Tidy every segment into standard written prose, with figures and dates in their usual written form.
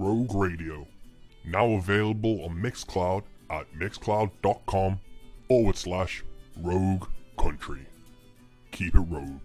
Rogue Radio. Now available on Mixcloud at mixcloud.com/Rogue Country. Keep it rogue.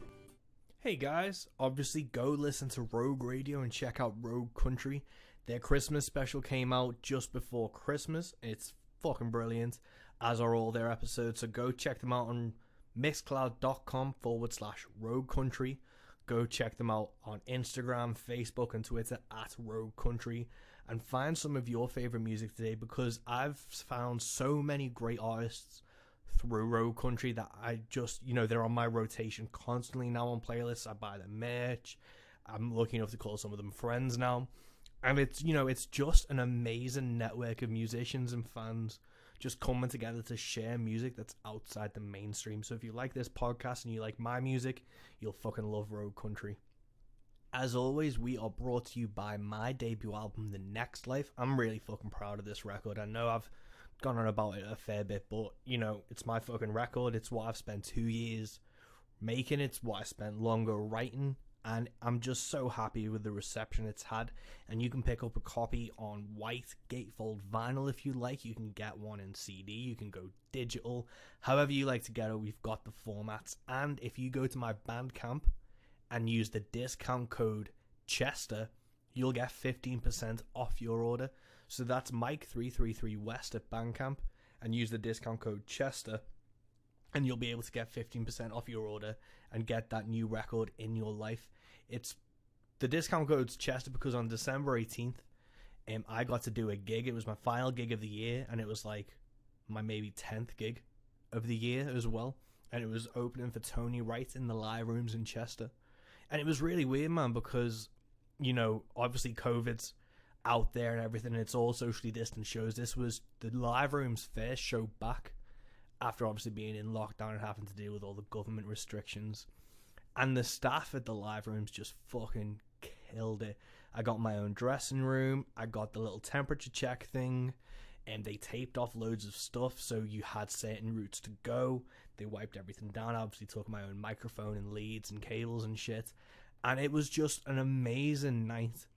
Hey guys, obviously go listen to Rogue Radio and check out Rogue Country. Their Christmas special came out just before Christmas. It's fucking brilliant, as are all their episodes. So go check them out on mixcloud.com/Rogue Country. Go check them out on Instagram, Facebook, and Twitter at Rogue Country. And find some of your favorite music today, because I've found so many great artists through Rogue Country that I just, they're on my rotation constantly now on playlists. I buy their merch. I'm lucky enough to call some of them friends now. And it's just an amazing network of musicians and fans just coming together to share music that's outside the mainstream. So if you like this podcast and you like my music, you'll fucking love Rogue Country. As always, we are brought to you by my debut album, The Next Life. I'm really fucking proud of this record. I know I've gone on about it a fair bit, but, it's my fucking record. It's what I've spent 2 years making. It's what I spent longer writing. And I'm just so happy with the reception it's had. And you can pick up a copy on white gatefold vinyl if you like. You can get one in CD. You can go digital. However you like to get it, we've got the formats. And if you go to my Bandcamp and use the discount code Chester, you'll get 15% off your order. So that's Mike333West at Bandcamp, and use the discount code Chester, and you'll be able to get 15% off your order and get that new record in your life. It's the discount code's Chester because on December 18th, I got to do a gig. It was my final gig of the year, and it was like my maybe 10th gig of the year as well. And it was opening for Tony Wright in the live rooms in Chester. And it was really weird, man, because, obviously COVID's out there and everything, and it's all socially distant shows. This was the live room's first show back after obviously being in lockdown and having to deal with all the government restrictions. And the staff at the live rooms just fucking killed it. I got my own dressing room. I got the little temperature check thing. And they taped off loads of stuff, so you had certain routes to go. They wiped everything down. I obviously took my own microphone and leads and cables and shit. And it was just an amazing night.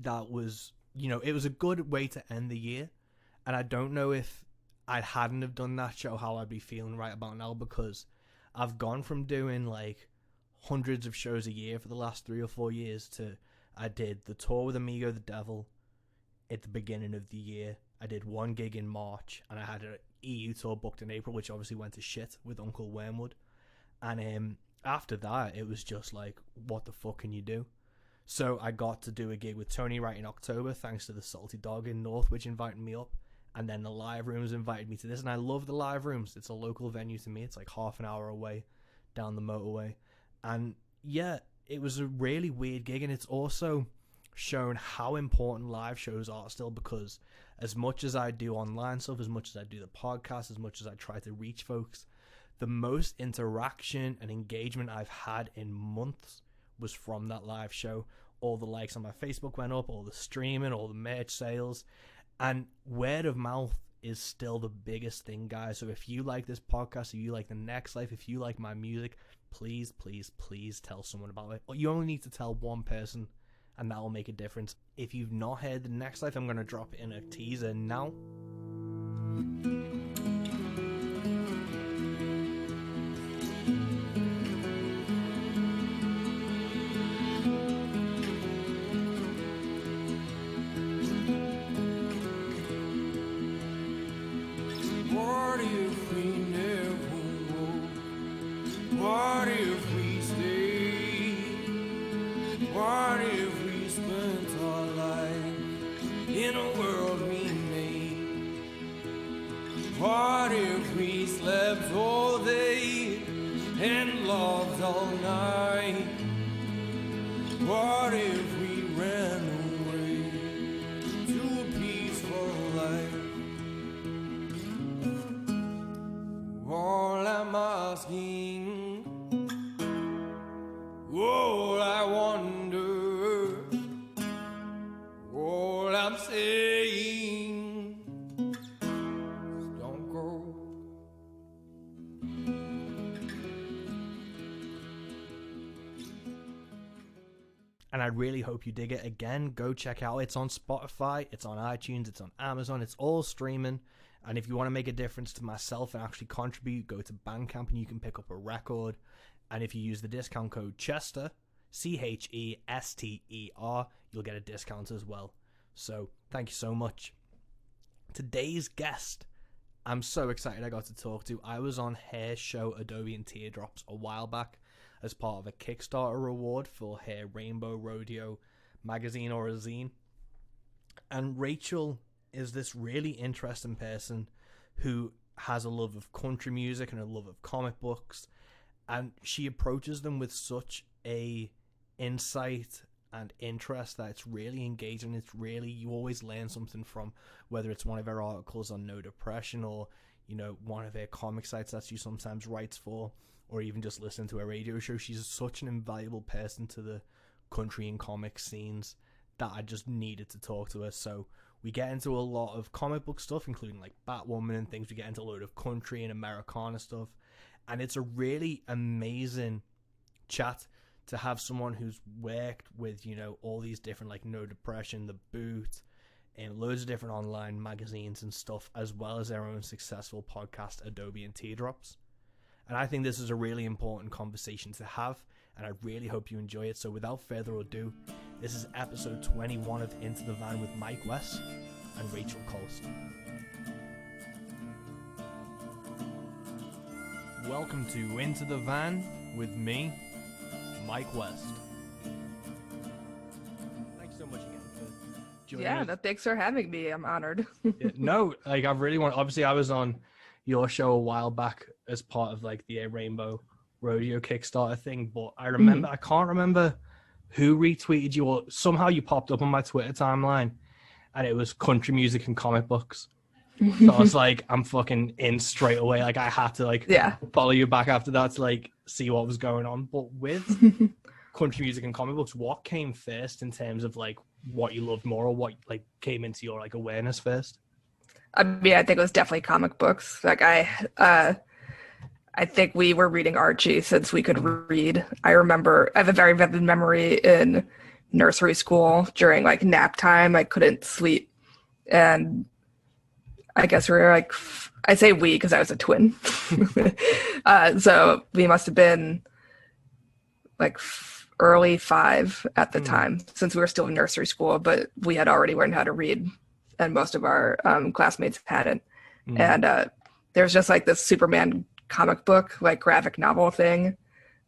That was, it was a good way to end the year. And I don't know if I hadn't have done that show, how I'd be feeling right about now, because I've gone from doing like hundreds of shows a year for the last 3 or 4 years to I did the tour with Amigo the Devil at the beginning of the year. I did one gig in March, and I had an EU tour booked in April, which obviously went to shit with Uncle Wormwood. And after that, it was just like, what the fuck can you do? So I got to do a gig with Tony Wright in October, thanks to the Salty Dog in North, which invited me up. And then the live rooms invited me to this, and I love the live rooms. It's a local venue to me. It's like half an hour away down the motorway. And yeah, it was a really weird gig, and it's also shown how important live shows are still, because as much as I do online stuff, as much as I do the podcast, as much as I try to reach folks, the most interaction and engagement I've had in months was from that live show. All the likes on my Facebook went up, all the streaming, all the merch sales, and word of mouth is still the biggest thing, guys. So if you like this podcast, if you like The Next Life, if you like my music, please, please, please tell someone about it. You only need to tell one person, and that will make a difference. If you've not heard The Next Life, I'm going to drop it in a teaser now. What if we never go? What if we stay? What if we spent our life in a world we made? What if we slept all day and loved all night? What if we ran away to a peaceful life? All I'm asking, all I wonder, all I'm saying is don't go. And I really hope you dig it. Again, go check it out. It's on Spotify, it's on iTunes, it's on Amazon, it's all streaming. And if you want to make a difference to myself and actually contribute, go to Bandcamp and you can pick up a record. And if you use the discount code Chester, CHESTER, you'll get a discount as well. So thank you so much. Today's guest, I'm so excited I got to talk to. I was on her show Adobe and Teardrops a while back as part of a Kickstarter reward for her Rainbow Rodeo magazine or a zine. And Rachel is this really interesting person who has a love of country music and a love of comic books, and she approaches them with such a insight and interest that it's really engaging. It's really, you always learn something from, whether it's one of her articles on No Depression or, you know, one of her comic sites that she sometimes writes for, or even just listen to her radio show. She's such an invaluable person to the country and comic scenes that I just needed to talk to her. So we get into a lot of comic book stuff, including like Batwoman and things. We get into a load of country and Americana stuff. And it's a really amazing chat to have someone who's worked with, you know, all these different, like No Depression, The Boot, and loads of different online magazines and stuff, as well as their own successful podcast, Adobe and Teardrops. And I think this is a really important conversation to have, and I really hope you enjoy it. So without further ado, this is episode 21 of Into the Van with Mike West and Rachel Cholst. Welcome to Into the Van with me, Mike West. Thanks so much again for joining us. Yeah, thanks for having me. I'm honored. No, like I really want. Obviously, I was on your show a while back as part of like the Rainbow Rodeo Kickstarter thing, but I remember I can't remember who retweeted you, or somehow you popped up on my Twitter timeline, and it was country music and comic books. So I was like, I'm fucking in straight away. Like I had to like follow you back after that to like see what was going on. But with country music and comic books, what came first in terms of like what you loved more, or what like came into your like awareness first? I mean, I think it was definitely comic books. Like I think we were reading Archie since we could read. I remember, I have a very vivid memory in nursery school during like nap time. I couldn't sleep, and I guess we were like, I say we because I was a twin. So we must have been like early 5 at the time, since we were still in nursery school, but we had already learned how to read, and most of our classmates hadn't. And there's just like this Superman comic book, like graphic novel thing.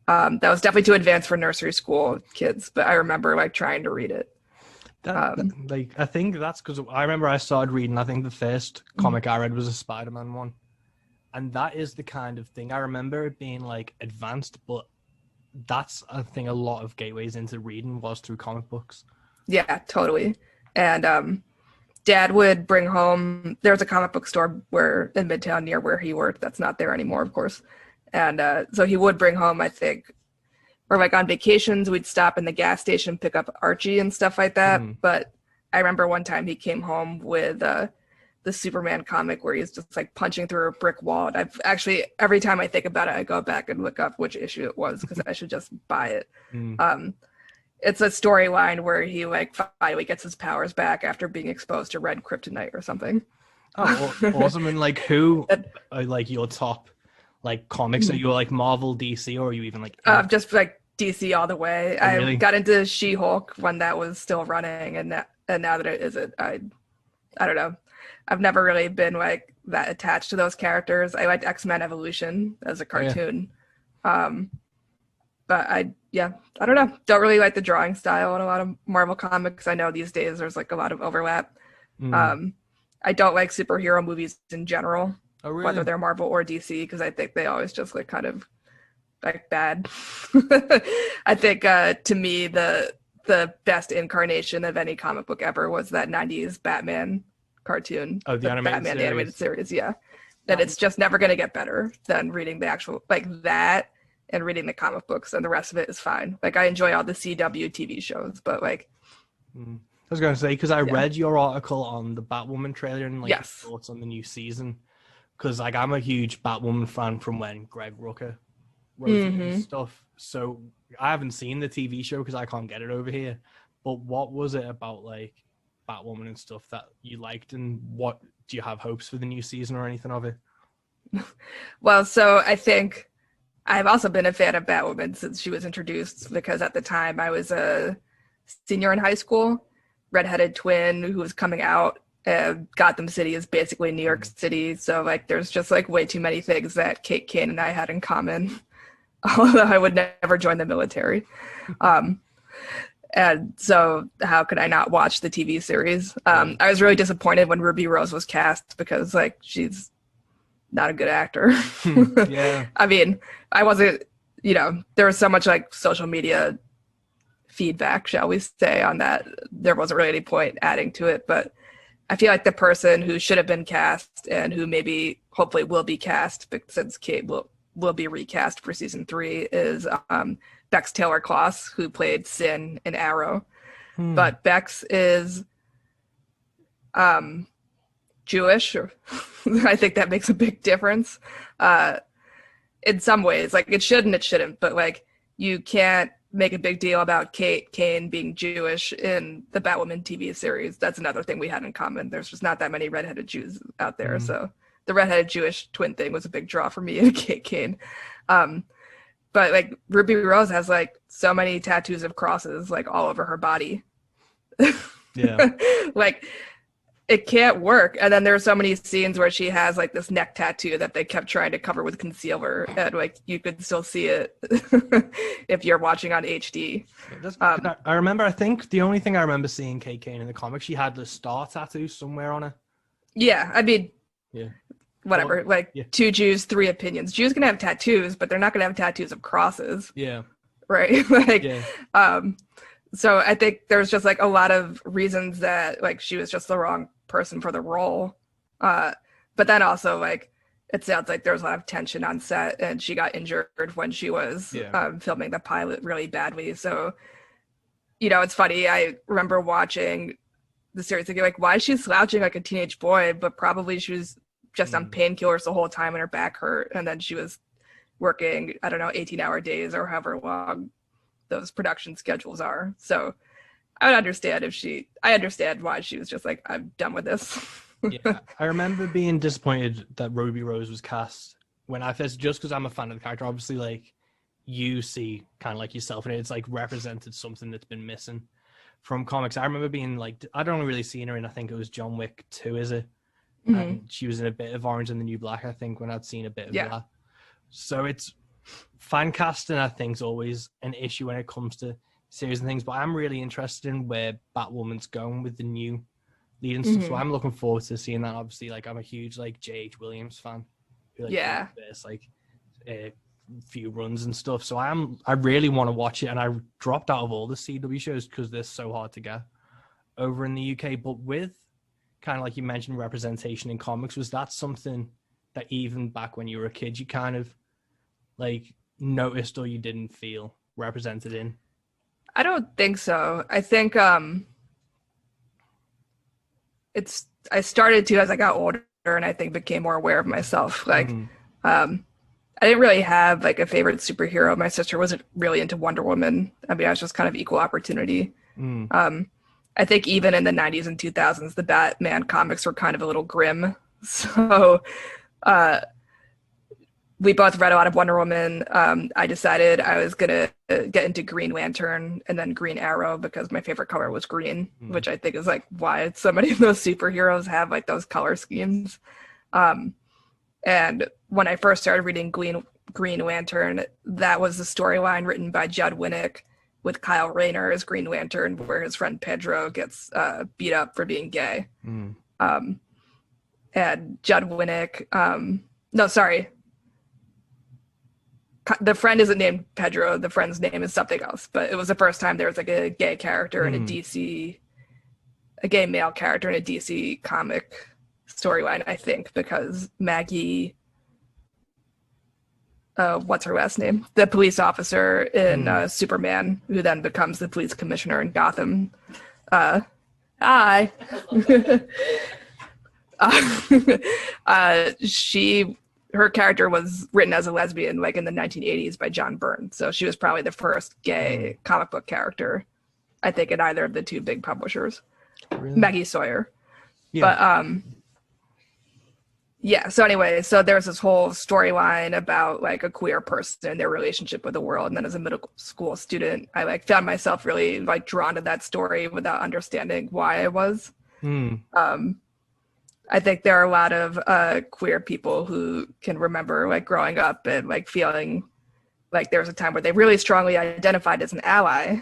That was definitely too advanced for nursery school kids, but I remember like trying to read it. Like I think that's because I remember I started reading. I think the first comic I read was a Spider-Man one, and that is the kind of thing I remember it being like advanced. But that's I think a lot of gateways into reading was through comic books. Yeah, totally. And Dad would bring home. There's a comic book store where in Midtown near where he worked. That's not there anymore, of course. And so he would bring home, I think, or like on vacations, we'd stop in the gas station, pick up Archie and stuff like that. But I remember one time he came home with the Superman comic where he's just like punching through a brick wall. And I've actually, every time I think about it, I go back and look up which issue it was because I should just buy it. It's a storyline where he like finally gets his powers back after being exposed to red kryptonite or something. Oh, awesome. And like who are like your top like comics? Are you like Marvel, DC, or are you even like just like DC all the way? Oh, really? I got into She-Hulk when that was still running, and now that it isn't, I don't know. I've never really been like that attached to those characters. I liked X-Men Evolution as a cartoon. But I don't know. Don't really like the drawing style in a lot of Marvel comics. I know these days there's like a lot of overlap. I don't like superhero movies in general, whether they're Marvel or DC, because I think they always just like kind of like bad. I think to me the best incarnation of any comic book ever was that 90s Batman cartoon. Oh, the animated Batman series. Animated series, yeah. And it's just never going to get better than reading the actual, like that, and reading the comic books, and the rest of it is fine. Like I enjoy all the CW TV shows, but like I was going to say, because I read your article on the Batwoman trailer and like your Yes. thoughts on the new season, because like I'm a huge Batwoman fan from when Greg Rucka Rosie Mm-hmm. and stuff. So I haven't seen the TV show because I can't get it over here. But what was it about like Batwoman and stuff that you liked, and what do you have hopes for the new season or anything of it? Well, so I think I've also been a fan of Batwoman since she was introduced because at the time I was a senior in high school, redheaded twin who was coming out. Gotham City is basically New York City, so like there's just like way too many things that Kate Kane and I had in common. Although I would never join the military. And so how could I not watch the TV series? I was really disappointed when Ruby Rose was cast because like she's not a good actor. Yeah. I mean, I wasn't, there was so much like social media feedback, shall we say, on that. There wasn't really any point adding to it, but I feel like the person who should have been cast and who maybe hopefully will be cast, since Kate will be recast for season 3, is Bex Taylor Kloss, who played Sin in Arrow. But Bex is Jewish. I think that makes a big difference in some ways. Like it should and it shouldn't, but like you can't make a big deal about Kate Kane being Jewish in the Batwoman TV series. That's another thing we had in common. There's just not that many redheaded Jews out there. So the redheaded Jewish twin thing was a big draw for me in Kate Kane. But like Ruby Rose has like so many tattoos of crosses like all over her body. Yeah. Like it can't work. And then there are so many scenes where she has like this neck tattoo that they kept trying to cover with concealer, and like you could still see it if you're watching on HD. I remember, I think the only thing I remember seeing Kate Kane in the comics, she had the star tattoo somewhere on her. Yeah, I mean, yeah, whatever. Well, like 2 Jews, 3 opinions. Jews can have tattoos, but they're not going to have tattoos of crosses. Yeah. Right. Like, yeah. So I think there's just like a lot of reasons that like she was just the wrong person for the role. But then also like it sounds like there was a lot of tension on set and she got injured when she was filming the pilot really badly. So, it's funny. I remember watching the series thinking like, why is she slouching like a teenage boy? But probably she was just on painkillers the whole time and her back hurt. And then she was working, 18-hour days or however long those production schedules are. So I would understand I understand why she was just like, I'm done with this. Yeah, I remember being disappointed that Ruby Rose was cast when I first, just because I'm a fan of the character. Obviously, like you see kind of like yourself and it's like represented something that's been missing from comics. I remember being like, I don't really seen her in, I think it was John Wick 2, is it? Mm-hmm. And she was in a bit of Orange and the New Black, I think, when I'd seen a bit of that. So it's fan casting, I think, is always an issue when it comes to series and things, but I'm really interested in where Batwoman's going with the new lead and stuff. So I'm looking forward to seeing that. Obviously, like I'm a huge like J.H. Williams fan. Who, like, there's like a few runs and stuff. So I really want to watch it, and I dropped out of all the CW shows because they're so hard to get over in the UK. But with kind of like you mentioned representation in comics, was that something that even back when you were a kid you kind of like noticed or you didn't feel represented in? I don't think so. I think I started to as I got older and I think became more aware of myself. Like I didn't really have like a favorite superhero. My sister wasn't really into Wonder Woman. I mean, I was just kind of equal opportunity. I think even in the 90s and 2000s, the Batman comics were kind of a little grim. So we both read a lot of Wonder Woman. I decided I was going to get into Green Lantern and then Green Arrow because my favorite color was green, which I think is like why so many of those superheroes have like those color schemes. And when I first started reading Green Lantern, that was the storyline written by Judd Winnick with Kyle Rayner as Green Lantern, where his friend Pedro gets beat up for being gay. And Judd Winnick, no, sorry. The friend isn't named Pedro. The friend's name is something else. But it was the first time there was like a gay character in a gay male character in a DC comic storyline, I think, because Maggie, what's her last name? The police officer in Superman, who then becomes the police commissioner in Gotham. Hi. She her character was written as a lesbian like in the 1980s by John Byrne. So she was probably the first gay comic book character, I think, in either of the two big publishers. Really? Maggie Sawyer. Yeah. But yeah, so anyway, so there's this whole storyline about like a queer person and their relationship with the world. And then as a middle school student, I like found myself really like drawn to that story without understanding why I was. I think there are a lot of queer people who can remember like growing up and like feeling like there was a time where they really strongly identified as an ally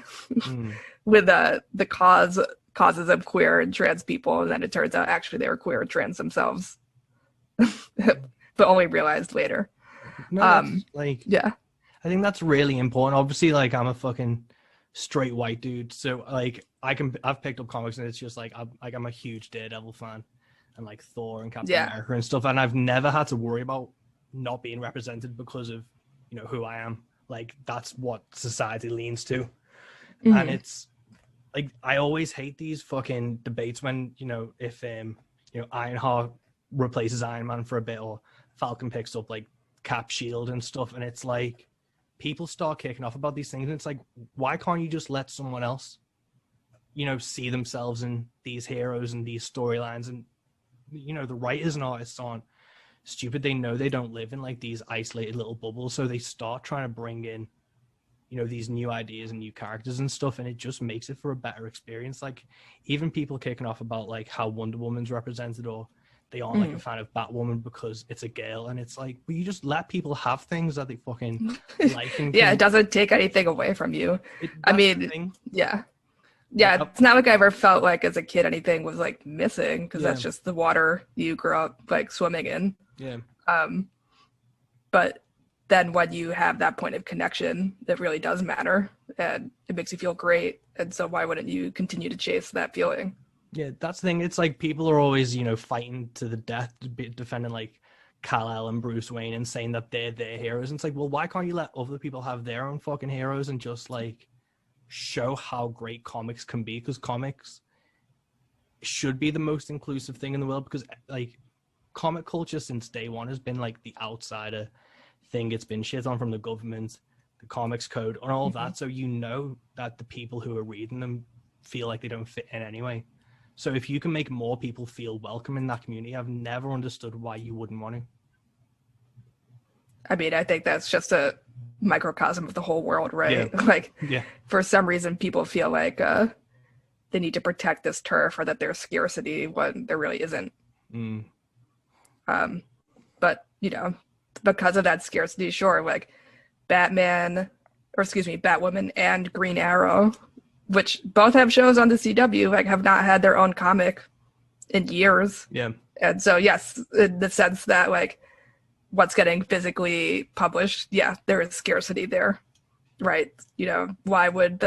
with the causes of queer and trans people, and then it turns out actually they were queer and trans themselves, but only realized later. No, like, yeah, I think that's really important. Obviously, like, I'm a fucking straight white dude, so like I've picked up comics and it's just like I'm a huge Daredevil fan and like Thor and Captain America and stuff, and I've never had to worry about not being represented because of, you know, who I am. Like, that's what society leans to. And it's like, I always hate these fucking debates when, you know, if you know, Ironheart replaces Iron Man for a bit, or Falcon picks up like Cap Shield and stuff, and it's like people start kicking off about these things, and it's like, why can't you just let someone else, you know, see themselves in these heroes and these storylines? And, you know, the writers and artists aren't stupid. They know they don't live in like these isolated little bubbles, so they start trying to bring in, you know, these new ideas and new characters and stuff, and it just makes it for a better experience. Like, even people kicking off about like how Wonder Woman's represented, or they aren't like a fan of Batwoman because it's a girl, and it's like, well, you just let people have things that they fucking like. And yeah, it doesn't take anything away from you. I mean, yeah, it's not like I ever felt like as a kid anything was like missing, because that's just the water you grew up like swimming in. Yeah. But then when you have that point of connection, that really does matter, and it makes you feel great. And so why wouldn't you continue to chase that feeling? Yeah, that's the thing. It's like people are always, you know, fighting to the death, defending like Kal-El and Bruce Wayne and saying that they're their heroes. And it's like, well, why can't you let other people have their own fucking heroes and just like show how great comics can be? Because comics should be the most inclusive thing in the world, because like comic culture since day one has been like the outsider thing. It's been shit on from the government, the comics code, and all of that. So you know that the people who are reading them feel like they don't fit in anyway. So if you can make more people feel welcome in that community, I've never understood why you wouldn't want to. I mean, I think that's just a microcosm of the whole world, right? Yeah. Like, for some reason, people feel like they need to protect this turf, or that there's scarcity when there really isn't. But, you know, because of that scarcity, sure, like Batwoman and Green Arrow, which both have shows on the CW, like have not had their own comic in years. Yeah. And so, yes, in the sense that like what's getting physically published, yeah, there is scarcity there, right? You know, why would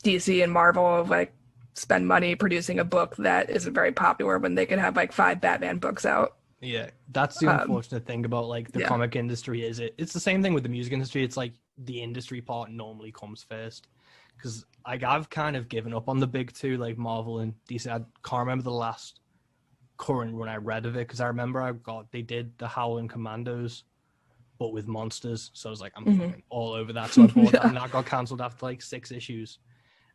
DC and Marvel like spend money producing a book that isn't very popular when they could have like 5 Batman books out? Yeah, that's the unfortunate thing about like the comic industry. Is it's the same thing with the music industry. It's like the industry part normally comes first, because like I've kind of given up on the big two, like Marvel and DC. I can't remember the last current run I read of it, because I remember they did the Howling Commandos but with monsters, so I was like, I'm fucking all over that. So I bought that, and that got cancelled after like 6 issues,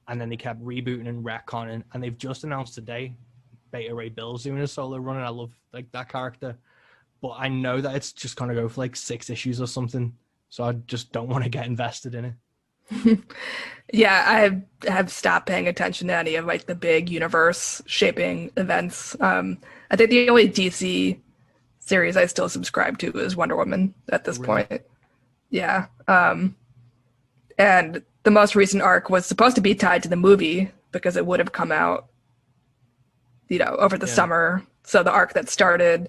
and then they kept rebooting and retconning, and they've just announced today Beta Ray Bill's doing a solo run, and I love like that character, but I know that it's just gonna go for like 6 issues or something, so I just don't want to get invested in it. Yeah, I have stopped paying attention to any of like the big universe shaping events. I think the only DC series I still subscribe to is Wonder Woman at this point. Yeah. And the most recent arc was supposed to be tied to the movie, because it would have come out, you know, over the summer. So the arc that started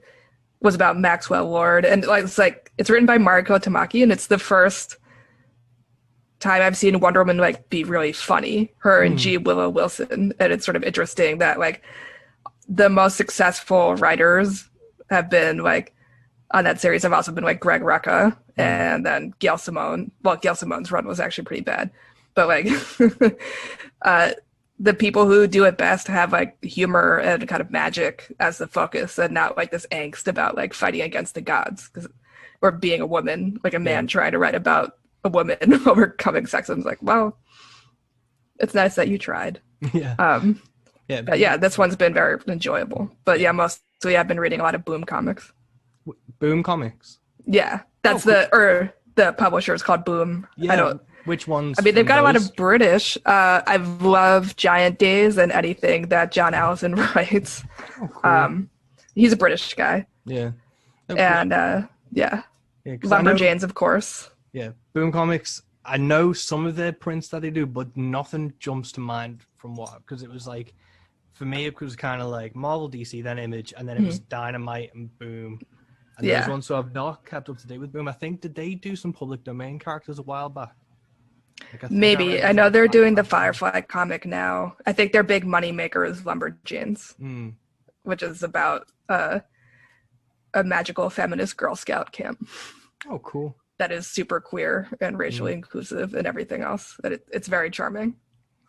was about Maxwell Lord, and it's written by Mariko Tamaki, and it's the first time I've seen Wonder Woman like be really funny, her and G. Willow Wilson. And it's sort of interesting that like the most successful writers have been like on that series have also been like Greg Rucka and then Gail Simone. Well, Gail Simone's run was actually pretty bad, but like the people who do it best have like humor and kind of magic as the focus, and not like this angst about like fighting against the gods or being a woman, like a man trying to write about a woman overcoming sexism. It's like, well, it's nice that you tried. But yeah, this one's been very enjoyable. But yeah, mostly I've been reading a lot of Boom comics. Boom Comics. Yeah, that's the publisher is called Boom. Yeah. Which ones? I mean, they've got a lot of British. I love Giant Days and anything that John Allison writes. Oh, cool. He's a British guy. Yeah. And Lumberjanes, of course. Yeah, Boom Comics. I know some of their prints that they do, but nothing jumps to mind from because it was like, for me, it was kind of like Marvel, DC, then Image, and then it was Dynamite and Boom. And those ones, so I've not kept up to date with Boom. I think, did they do some public domain characters a while back? Maybe. I know they're doing the Firefly comic now. I think their big money maker is Lumberjanes, which is about a magical feminist Girl Scout camp. Oh, cool. That is super queer and racially inclusive and everything else. It's very charming.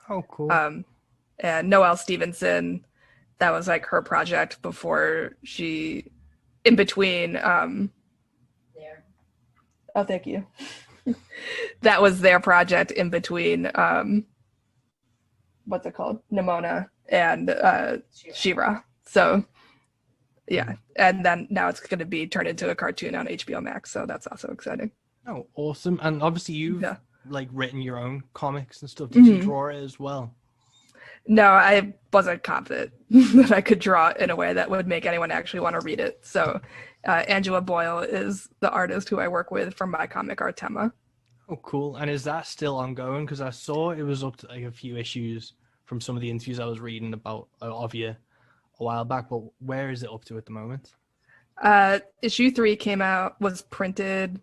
Oh, cool. And Noelle Stevenson, that was like her project before she, in between. Oh, thank you. That was their project in between. What's it called? Nimona and She-Ra. So, yeah, and then now it's going to be turned into a cartoon on HBO Max. So that's also exciting. Oh, awesome! And obviously you've like written your own comics and stuff. Did you draw it as well? No, I wasn't confident that I could draw it in a way that would make anyone actually want to read it. So Angela Boyle is the artist who I work with for my comic Artema. Oh, cool. And is that still ongoing? Because I saw it was up to like a few issues from some of the interviews I was reading about of you a while back, but where is it up to at the moment? Issue 3 was printed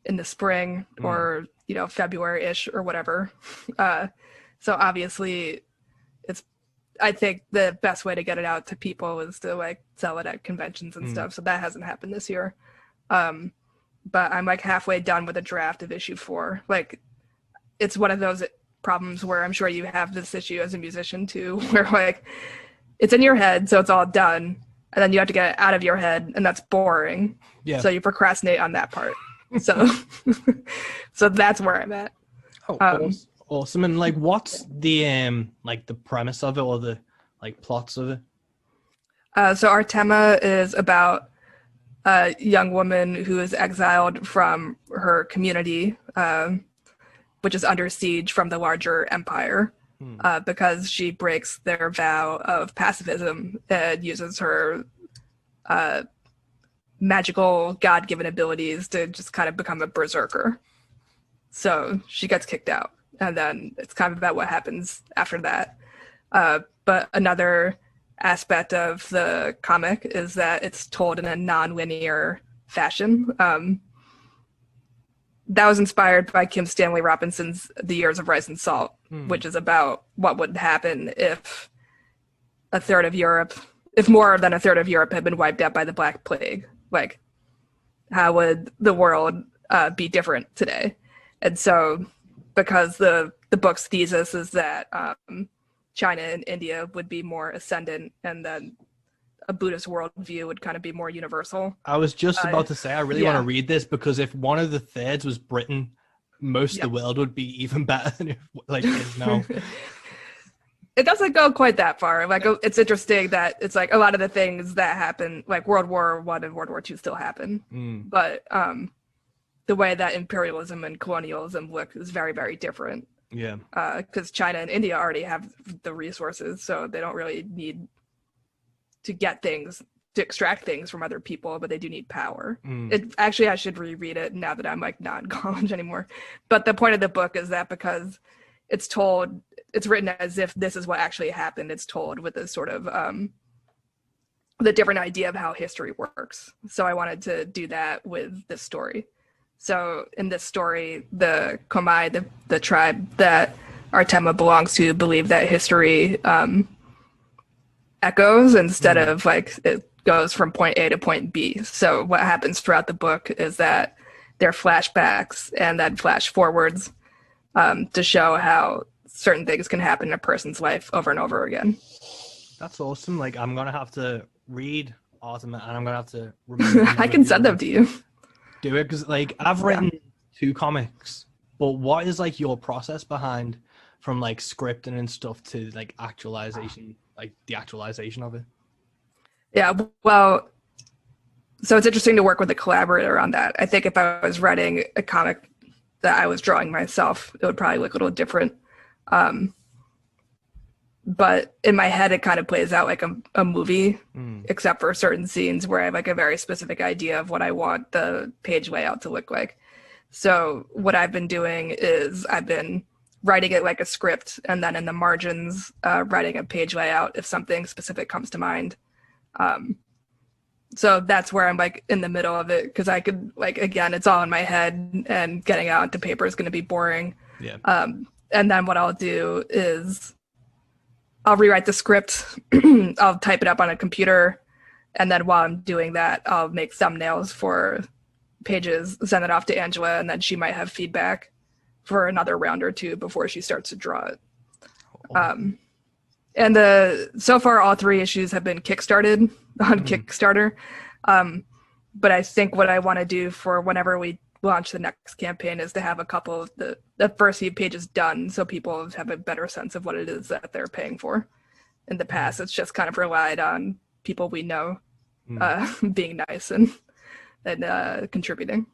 in the spring or, February-ish or whatever. So obviously I think the best way to get it out to people is to like sell it at conventions and stuff. So that hasn't happened this year. But I'm like halfway done with a draft of issue 4. Like it's one of those problems where I'm sure you have this issue as a musician too, where like it's in your head, so it's all done. And then you have to get it out of your head, and that's boring. Yeah. So you procrastinate on that part. So so that's where I'm at. Oh, awesome. And like what's the like the premise of it or the like plots of it? So Artema is about a young woman who is exiled from her community, which is under siege from the larger empire, because she breaks their vow of pacifism and uses her magical God-given abilities to just kind of become a berserker. So she gets kicked out, and then it's kind of about what happens after that. But another aspect of the comic is that it's told in a non-linear fashion. That was inspired by Kim Stanley Robinson's The Years of Rice and Salt, which is about what would happen if more than a third of Europe had been wiped out by the Black Plague. Like, how would the world be different today? And so, because the book's thesis is that China and India would be more ascendant, and then a Buddhist worldview would kind of be more universal. I was just about to say, I really want to read this, because if one of the thirds was Britain, most of the world would be even better than it is now. It doesn't go quite that far. Like, it's interesting that it's like a lot of the things that happen, like World War I and World War II still happen. But the way that imperialism and colonialism look is very, very different. Yeah. Because China and India already have the resources, so they don't really need to extract things from other people, but they do need power. Actually, I should reread it now that I'm like not in college anymore. But the point of the book is that because it's written as if this is what actually happened, it's told with this sort of the different idea of how history works. So I wanted to do that with this story. So in this story, the Komai, the tribe that Artema belongs to, believe that history echoes instead of like it goes from point A to point B. So what happens throughout the book is that there are flashbacks and then flash forwards to show how certain things can happen in a person's life over and over again. That's awesome. Like, I'm gonna have to read Artemis, and I'm gonna have to remember. I can send them to you. Do it, because like I've written 2 comics, but what is like your process behind from like scripting and stuff to like actualization, like the actualization of it? Yeah, well, so it's interesting to work with a collaborator on that. I think if I was writing a comic that I was drawing myself, it would probably look a little different. But in my head, it kind of plays out like a movie, except for certain scenes where I have like a very specific idea of what I want the page layout to look like. So what I've been doing is I've been writing it like a script, and then in the margins, writing a page layout if something specific comes to mind. So that's where I'm like in the middle of it, because I could, like, again, it's all in my head, and getting out to paper is going to be boring. Yeah. And then what I'll do is I'll rewrite the script, I'll type it up on a computer, and then while I'm doing that, I'll make thumbnails for pages, send it off to Angela, and then she might have feedback for another round or 2 before she starts to draw it. And so far, all 3 issues have been kickstarted on Kickstarter. But I think what I want to do for whenever we launch the next campaign is to have a couple of the first few pages done, so people have a better sense of what it is that they're paying for. In the past, it's just kind of relied on people we know being nice and contributing.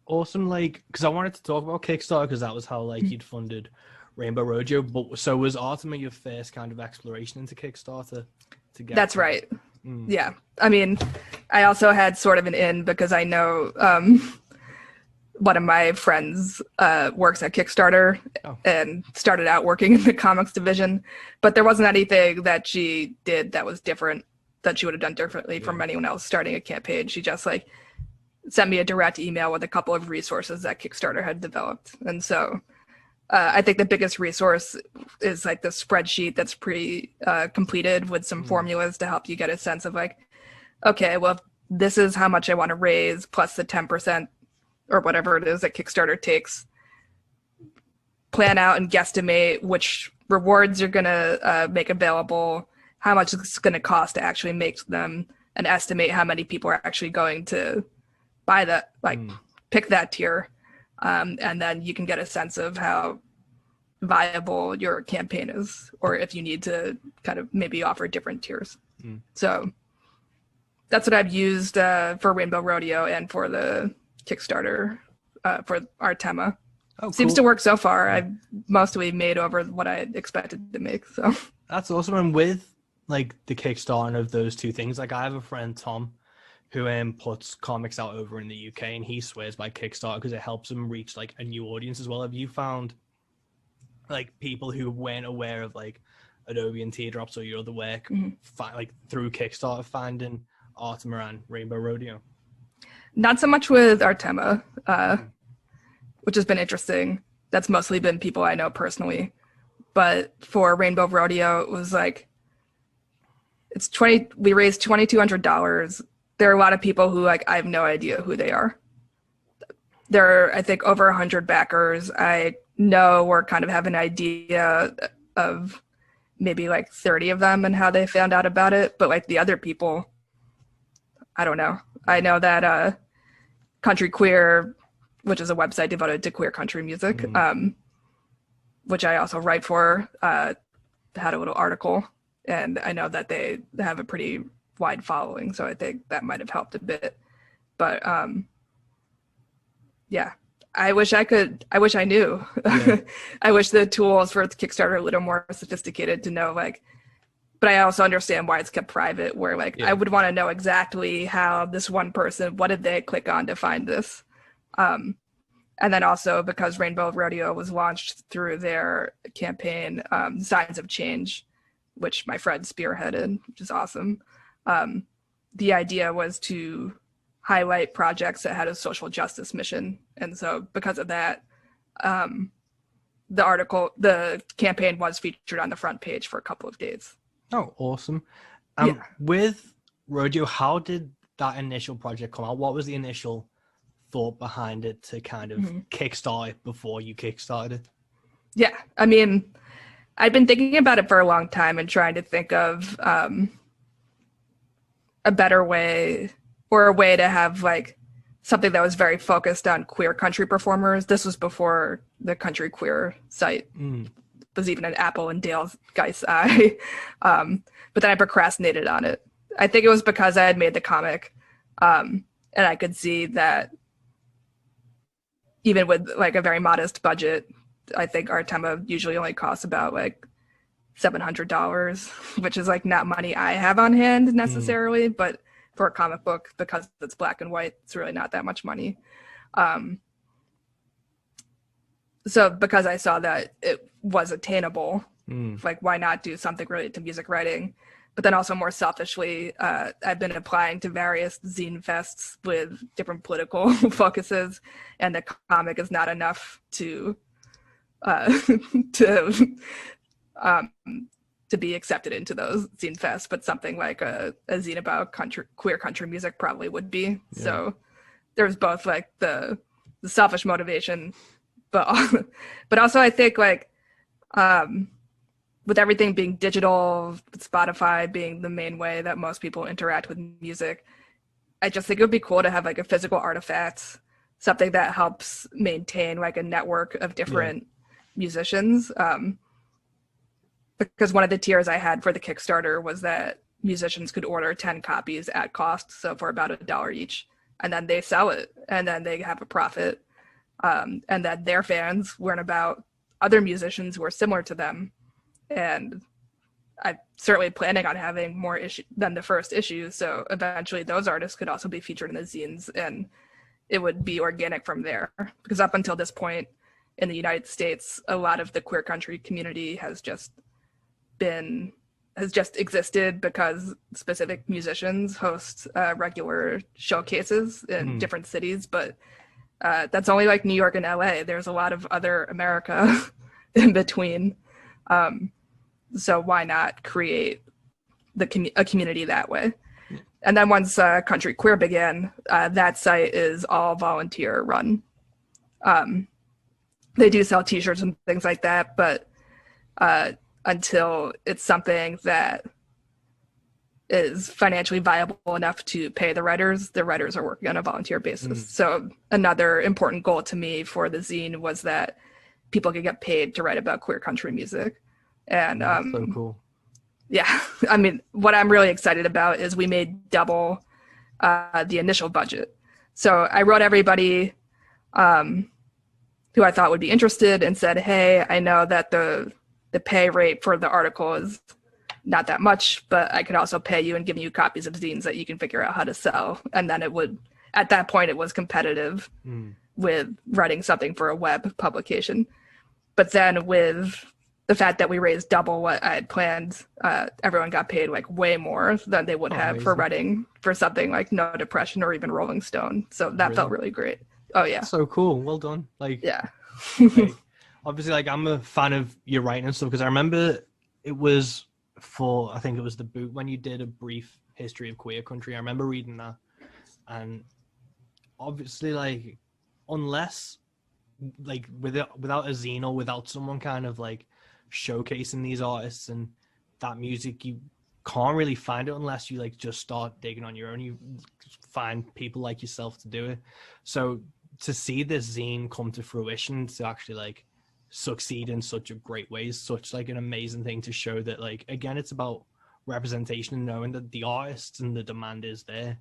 Awesome. Like, because I wanted to talk about Kickstarter, because that was how like you'd funded Rainbow Rodeo. But so was Artemis your first kind of exploration into Kickstarter? That's right. Yeah. I mean, I also had sort of an in because I know one of my friends works at Kickstarter and started out working in the comics division, but there wasn't anything that she did that was different, that she would have done differently from anyone else starting a campaign. She just like sent me a direct email with a couple of resources that Kickstarter had developed. And so I think the biggest resource is like the spreadsheet that's completed with some formulas to help you get a sense of like, okay, well, this is how much I want to raise plus the 10% or whatever it is that Kickstarter takes. Plan out and guesstimate which rewards you're going to make available, how much it's going to cost to actually make them, and estimate how many people are actually going to buy that, like pick that tier. And then you can get a sense of how viable your campaign is, or if you need to kind of maybe offer different tiers. So that's what I've used for Rainbow Rodeo and for the Kickstarter for Artema. Seems to work so far. I've mostly made over what I expected to make. So that's awesome. And with like the Kickstarter of those 2 things, like I have a friend, Tom, who puts comics out over in the UK, and he swears by Kickstarter because it helps him reach like a new audience as well. Have you found like people who weren't aware of like Adobe and Teardrops or your other work, like through Kickstarter, finding Artema and Rainbow Rodeo? Not so much with Artema, which has been interesting. That's mostly been people I know personally. But for Rainbow Rodeo, it was like, we raised $2,200. There are a lot of people who like I have no idea who they are. There are, I think, over 100 backers. I know or kind of have an idea of maybe like 30 of them and how they found out about it. But like the other people, I don't know. I know that Country Queer, which is a website devoted to queer country music, which I also write for, had a little article. And I know that they have a pretty wide following, so I think that might have helped a bit. But yeah, I wish I knew. I wish the tools for Kickstarter are a little more sophisticated to know, like, but I also understand why it's kept private, where like I would want to know exactly how this one person, what did they click on to find this? And then also because Rainbow Rodeo was launched through their campaign, Signs of Change, which my friend spearheaded, which is awesome. The idea was to highlight projects that had a social justice mission. And so because of that, the campaign was featured on the front page for a couple of days. Oh, awesome. With Rodeo, how did that initial project come out? What was the initial thought behind it to kind of kickstart it before you kickstarted it? Yeah, I mean, I've been thinking about it for a long time and trying to think of a better way, or a way to have like something that was very focused on queer country performers. This was before the country queer site was even an apple in Dale Geist's eye. But then I procrastinated on it. I think it was because I had made the comic, and I could see that even with like a very modest budget, I think our tema usually only costs about like $700, which is like not money I have on hand necessarily, but for a comic book, because it's black and white, it's really not that much money. So because I saw that it was attainable, like why not do something related to music writing? But then also more selfishly, I've been applying to various zine fests with different political focuses, and the comic is not enough to be accepted into those zine fests, but something like a zine about queer country music probably would be. Yeah. So there's both like the selfish motivation, but also I think like with everything being digital, Spotify being the main way that most people interact with music, I just think it would be cool to have like a physical artifact, something that helps maintain like a network of different musicians. Because one of the tiers I had for the Kickstarter was that musicians could order 10 copies at cost, so for about $1 each, and then they sell it, and then they have a profit, and then their fans learn about other musicians who are similar to them. And I'm certainly planning on having more issues than the first issue, so eventually those artists could also be featured in the zines, and it would be organic from there. Because up until this point in the United States, a lot of the queer country community has just existed because specific musicians host regular showcases in different cities, but that's only like New York and LA. There's a lot of other America in between. So why not create a community that way? And then once Country Queer began, that site is all volunteer run. They do sell t-shirts and things like that, but until it's something that is financially viable enough to pay the writers are working on a volunteer basis. So another important goal to me for the zine was that people could get paid to write about queer country music. And that's so cool. Yeah, I mean, what I'm really excited about is we made double the initial budget. So I wrote everybody who I thought would be interested and said, hey, I know that the pay rate for the article is not that much, but I could also pay you and give you copies of zines that you can figure out how to sell. And then at that point, it was competitive with writing something for a web publication. But then with the fact that we raised double what I had planned, everyone got paid like way more than they would have for writing for something like No Depression or even Rolling Stone. So that felt really great. Oh yeah. So cool. Well done. Like, yeah. Like, obviously, like I'm a fan of your writing and stuff, because I remember it was I think it was the boot when you did a brief history of queer country. I remember reading that, and obviously, like, unless like without a zine or without someone kind of like showcasing these artists and that music, you can't really find it unless you like just start digging on your own. You find people like yourself to do it. So to see this zine come to fruition, to actually like succeed in such a great way, is such like an amazing thing to show that, like, again, it's about representation and knowing that the artists and the demand is there,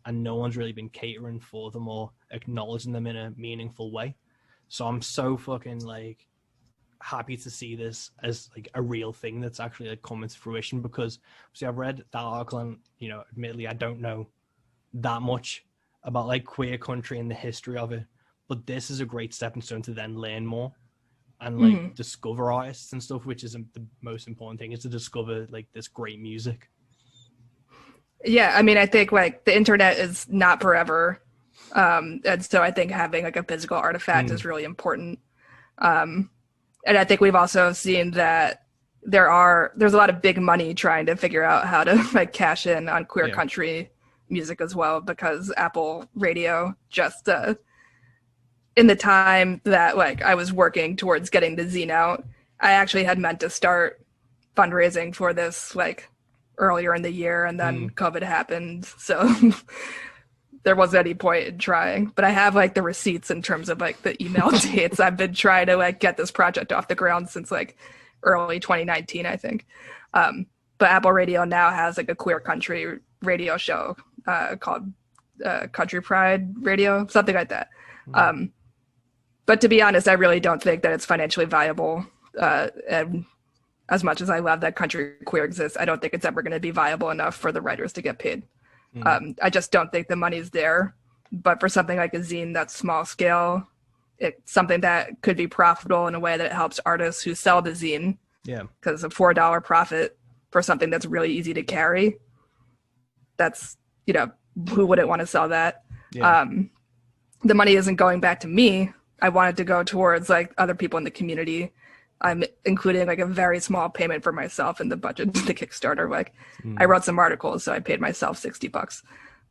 and no one's really been catering for them or acknowledging them in a meaningful way. So I'm so fucking like happy to see this as like a real thing that's actually like coming to fruition, because see, I've read that article and, you know, admittedly I don't know that much about like queer country and the history of it, but this is a great stepping stone to then learn more and like discover artists and stuff, which is the most important thing, is to discover like this great music. Yeah, I mean, I think like the internet is not forever, and so I think having like a physical artifact is really important. And I think we've also seen that there's a lot of big money trying to figure out how to like cash in on queer country music as well, because Apple Radio just in the time that like I was working towards getting the zine out, I actually had meant to start fundraising for this like earlier in the year, and then COVID happened, so there wasn't any point in trying. But I have like the receipts in terms of like the email dates. I've been trying to like get this project off the ground since like early 2019, I think. But Apple Radio now has like a queer country radio show called Country Pride Radio, something like that. But to be honest, I really don't think that it's financially viable. And as much as I love that country queer exists, I don't think it's ever going to be viable enough for the writers to get paid. I just don't think the money's there. But for something like a zine that's small scale, it's something that could be profitable in a way that it helps artists who sell the zine. Yeah. Because a $4 profit for something that's really easy to carry, that's, you know, who wouldn't want to sell that? Yeah. The money isn't going back to me. I want it to go towards like other people in the community. I'm including like a very small payment for myself in the budget to the Kickstarter. Like I wrote some articles, so I paid myself $60.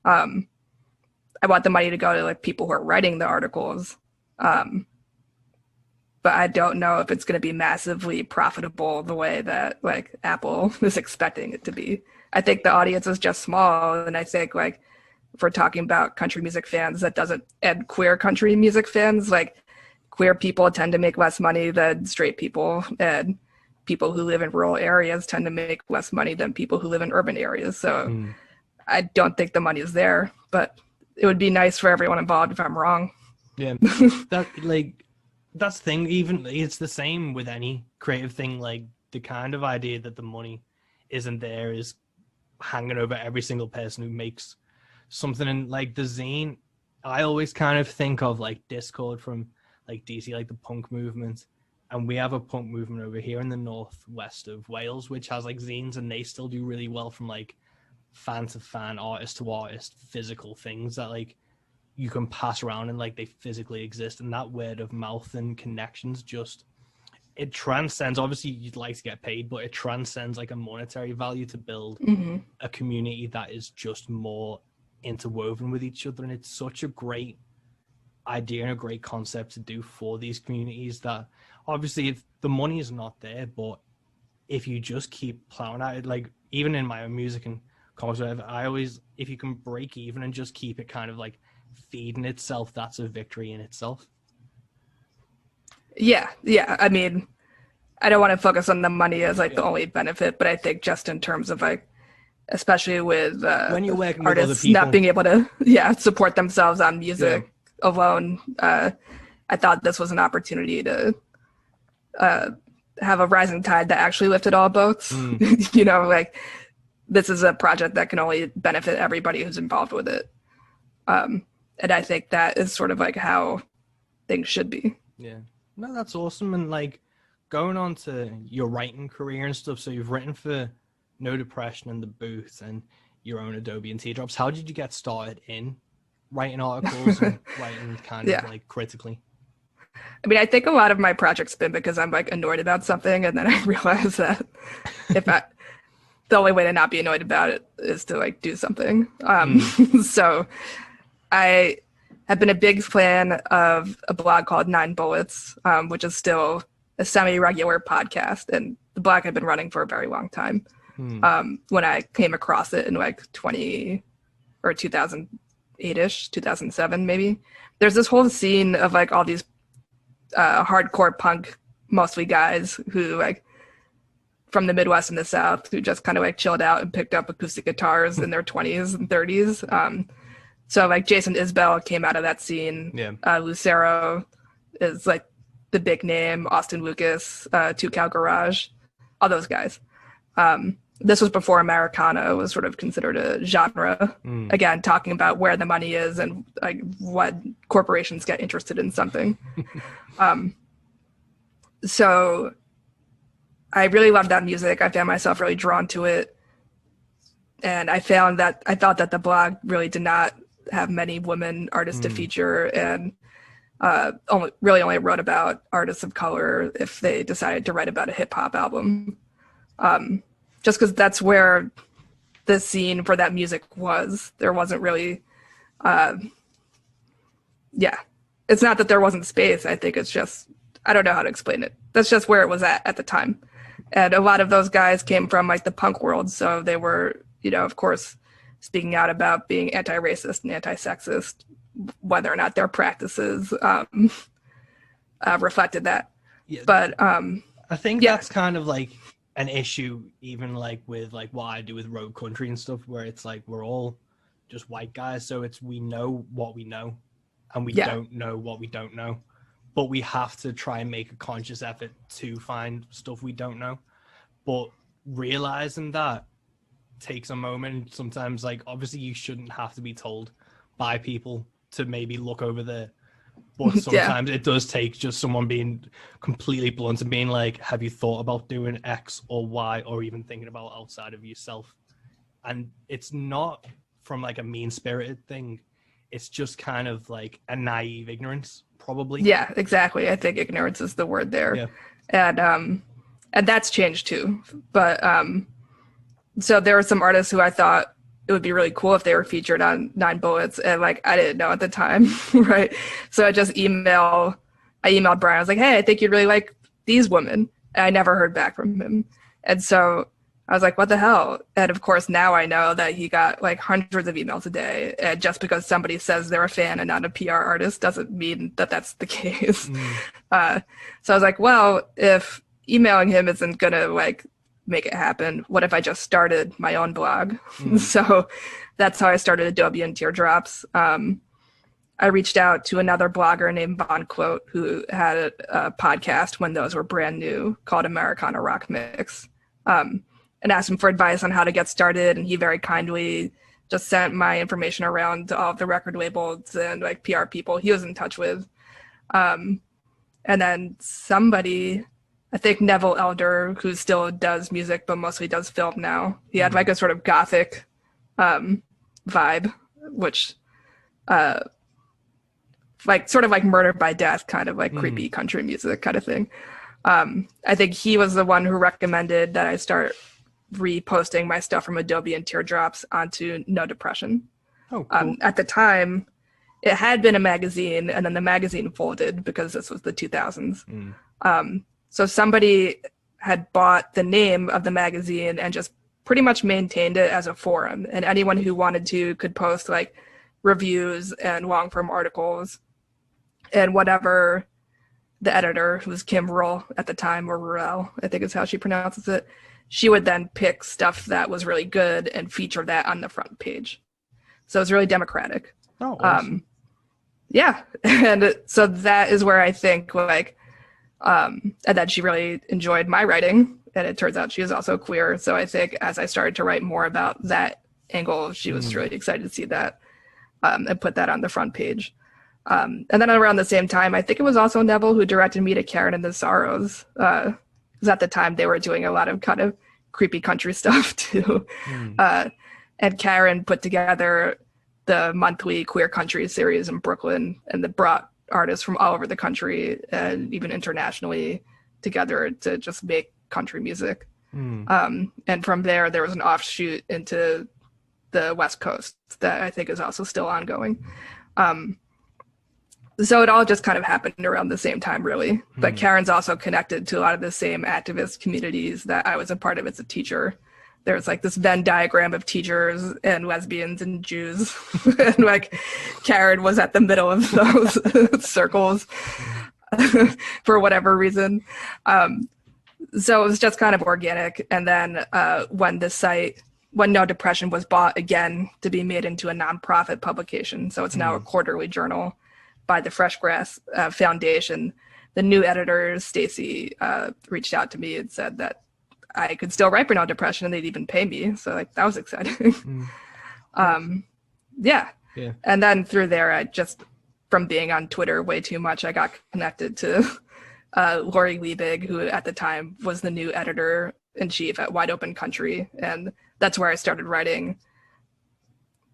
I want the money to go to like people who are writing the articles. But I don't know if it's going to be massively profitable the way that like Apple is expecting it to be. I think the audience is just small. And I think like if we're talking about country music fans, that doesn't, and queer country music fans, like queer people tend to make less money than straight people, and people who live in rural areas tend to make less money than people who live in urban areas. So I don't think the money is there, but it would be nice for everyone involved if I'm wrong. Yeah, that's the thing. Even it's the same with any creative thing. Like the kind of idea that the money isn't there is hanging over every single person who makes something. And like the zine, I always kind of think of like Discord from like DC, like the punk movement, and we have a punk movement over here in the northwest of Wales, which has like zines, and they still do really well from like fan to fan, artist to artist, physical things that like you can pass around and like they physically exist. And that word of mouth and connections, just it transcends. Obviously you'd like to get paid, but it transcends like a monetary value to build a community that is just more interwoven with each other. And it's such a great idea and a great concept to do for these communities that obviously if the money is not there, but if you just keep plowing at it, like even in my own music and comics, whatever, I always, if you can break even and just keep it kind of like feeding itself, that's a victory in itself. Yeah. I mean, I don't want to focus on the money as like the only benefit, but I think just in terms of like, especially with when you're working with artists other people, not being able to support themselves on music alone, I thought this was an opportunity to have a rising tide that actually lifted all boats. You know, like this is a project that can only benefit everybody who's involved with it. And I think that is sort of like how things should be. Yeah. No, that's awesome. And like going on to your writing career and stuff, so you've written for No Depression and The Booth and your own Adobe and Teardrops. How did you get started in writing articles and writing kind of like critically? I mean, I think a lot of my projects been because I'm like annoyed about something, and then I realize that the only way to not be annoyed about it is to like do something. So I have been a big fan of a blog called 9 Bullets, which is still a semi-regular podcast, and the blog had been running for a very long time. When I came across it in like 2008-ish, 2007 maybe, there's this whole scene of like all these hardcore punk, mostly guys who like from the Midwest and the South, who just kind of like chilled out and picked up acoustic guitars in their 20s and 30s. So like Jason Isbell came out of that scene. Lucero is like the big name, Austin Lucas, Two Cow Garage, all those guys. This was before Americana was sort of considered a genre. Again, talking about where the money is and like what corporations get interested in something. So I really loved that music. I found myself really drawn to it. And I thought that the blog really did not have many women artists to feature, and only wrote about artists of color if they decided to write about a hip hop album. Just because that's where the scene for that music was. There wasn't really, it's not that there wasn't space. I think it's just, I don't know how to explain it. That's just where it was at the time. And a lot of those guys came from like the punk world. So they were, you know, of course, speaking out about being anti-racist and anti-sexist, whether or not their practices reflected that. Yeah, but I think yeah. that's kind of like an issue, even like with like what I do with Road Country and stuff, where it's like we're all just white guys, so it's we know what we know, and we don't know what we don't know, but we have to try and make a conscious effort to find stuff we don't know. But realizing that takes a moment. Sometimes, like obviously, you shouldn't have to be told by people to maybe look over there. But sometimes it does take just someone being completely blunt and being like, have you thought about doing X or Y, or even thinking about outside of yourself? And it's not from like a mean-spirited thing. It's just kind of like a naive ignorance, probably. Yeah, exactly. I think ignorance is the word there. Yeah. And that's changed too. But so there were some artists who I thought it would be really cool if they were featured on 9 Bullets, and like I didn't know at the time, right? So I emailed Brian. I was like, hey, I think you'd really like these women. And I never heard back from him. And so I was like, what the hell? And of course, now I know that he got like hundreds of emails a day. And just because somebody says they're a fan and not a PR artist doesn't mean that that's the case. So I was like, well, if emailing him isn't going to like make it happen, what if I just started my own blog? So that's how I started Adobe and Teardrops. I reached out to another blogger named Von Quote, who had a podcast when those were brand new called Americana Rock Mix, and asked him for advice on how to get started. And he very kindly just sent my information around to all of the record labels and like PR people he was in touch with. And then somebody, I think Neville Elder, who still does music but mostly does film now, he had like a sort of gothic vibe, which like sort of like Murder by Death, kind of like creepy country music kind of thing. I think he was the one who recommended that I start reposting my stuff from Adobe and Teardrops onto No Depression. Oh, cool. At the time, it had been a magazine, and then the magazine folded because this was the 2000s. So somebody had bought the name of the magazine and just pretty much maintained it as a forum. And anyone who wanted to could post like reviews and long form articles, and whatever the editor, who was Kim Rull at the time, or Ruel, I think is how she pronounces it, she would then pick stuff that was really good and feature that on the front page. So it was really democratic. Oh, awesome. Yeah. And so that is where I think like, and then she really enjoyed my writing, and it turns out she was also queer. So I think as I started to write more about that angle, she was really excited to see that, and put that on the front page. And then around the same time, I think it was also Neville who directed me to Karen and the Sorrows, because at the time they were doing a lot of kind of creepy country stuff too. And Karen put together the monthly queer country series in Brooklyn, and that brought artists from all over the country and even internationally together to just make country music. And from there was an offshoot into the West Coast that I think is also still ongoing. So it all just kind of happened around the same time, really. But Karen's also connected to a lot of the same activist communities that I was a part of as a teacher. There's like this Venn diagram of teachers and lesbians and Jews. And like Karen was at the middle of those circles for whatever reason. So it was just kind of organic. And then when No Depression was bought again to be made into a nonprofit publication, so it's now a quarterly journal by the Fresh Grass Foundation, the new editor, Stacy, reached out to me and said that I could still write for No Depression, and they'd even pay me. So like that was exciting. Yeah. And then through there, I just, from being on Twitter way too much, I got connected to Lori Liebig, who at the time was the new editor-in-chief at Wide Open Country. And that's where I started writing,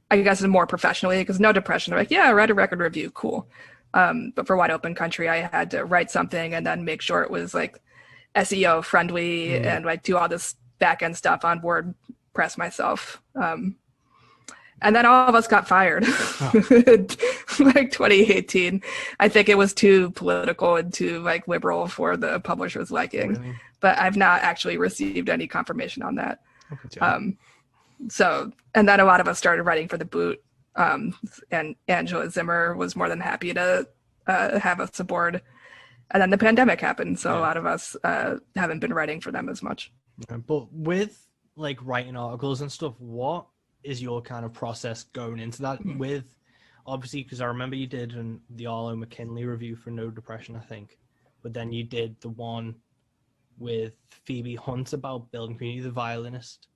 I guess, more professionally, because No Depression, they're like, yeah, write a record review, cool. But for Wide Open Country, I had to write something and then make sure it was like SEO friendly and like do all this back end stuff on WordPress myself. And And then all of us got fired. Like 2018. I think it was too political and too like liberal for the publisher's liking. Really? But I've not actually received any confirmation on that. Okay. So, and then a lot of us started writing for the boot. And Angela Zimmer was more than happy to have us aboard. And then the pandemic happened, so a lot of us haven't been writing for them as much. But with like writing articles and stuff, what is your kind of process going into that? With obviously, because I remember you did the Arlo McKinley review for No Depression, I think, but then you did the one with Phoebe Hunt about building community, the violinist.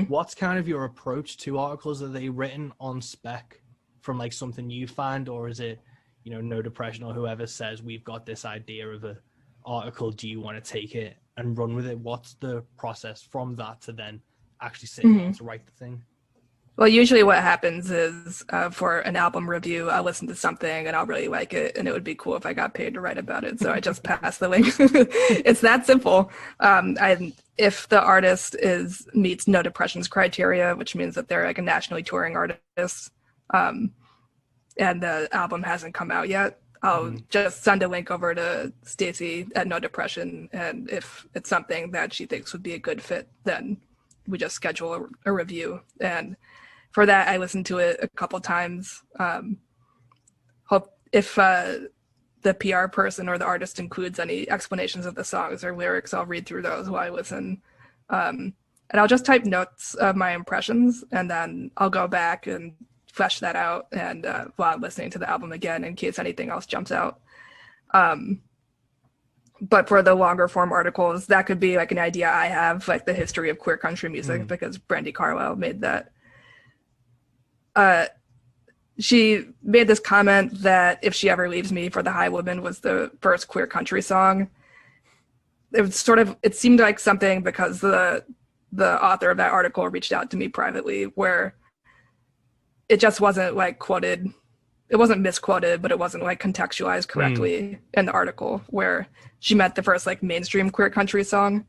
What's kind of your approach to articles? Are they written on spec from like something you find, or is it, you know, No Depression or whoever says we've got this idea of a article, do you want to take it and run with it? What's the process from that to then actually sitting down to write the thing? Well, usually what happens is for an album review, I'll listen to something and I'll really like it, and it would be cool if I got paid to write about it. So I just pass the link. It's that simple. If the artist meets No Depression's criteria, which means that they're like a nationally touring artist, and the album hasn't come out yet, I'll just send a link over to Stacy at No Depression, and if it's something that she thinks would be a good fit, then we just schedule a review. And for that, I listened to it a couple times. Hope if the PR person or the artist includes any explanations of the songs or lyrics, I'll read through those while I listen. And I'll just type notes of my impressions, and then I'll go back and flesh that out and while I'm listening to the album again in case anything else jumps out. But for the longer form articles, that could be like an idea I have, like the history of queer country music, because Brandi Carlile made that. She made this comment that If She Ever Leaves Me for the High Woman was the first queer country song. It seemed like something because the author of that article reached out to me privately, where it just wasn't like quoted. It wasn't misquoted, but it wasn't like contextualized correctly in the article, where she meant the first like mainstream queer country song.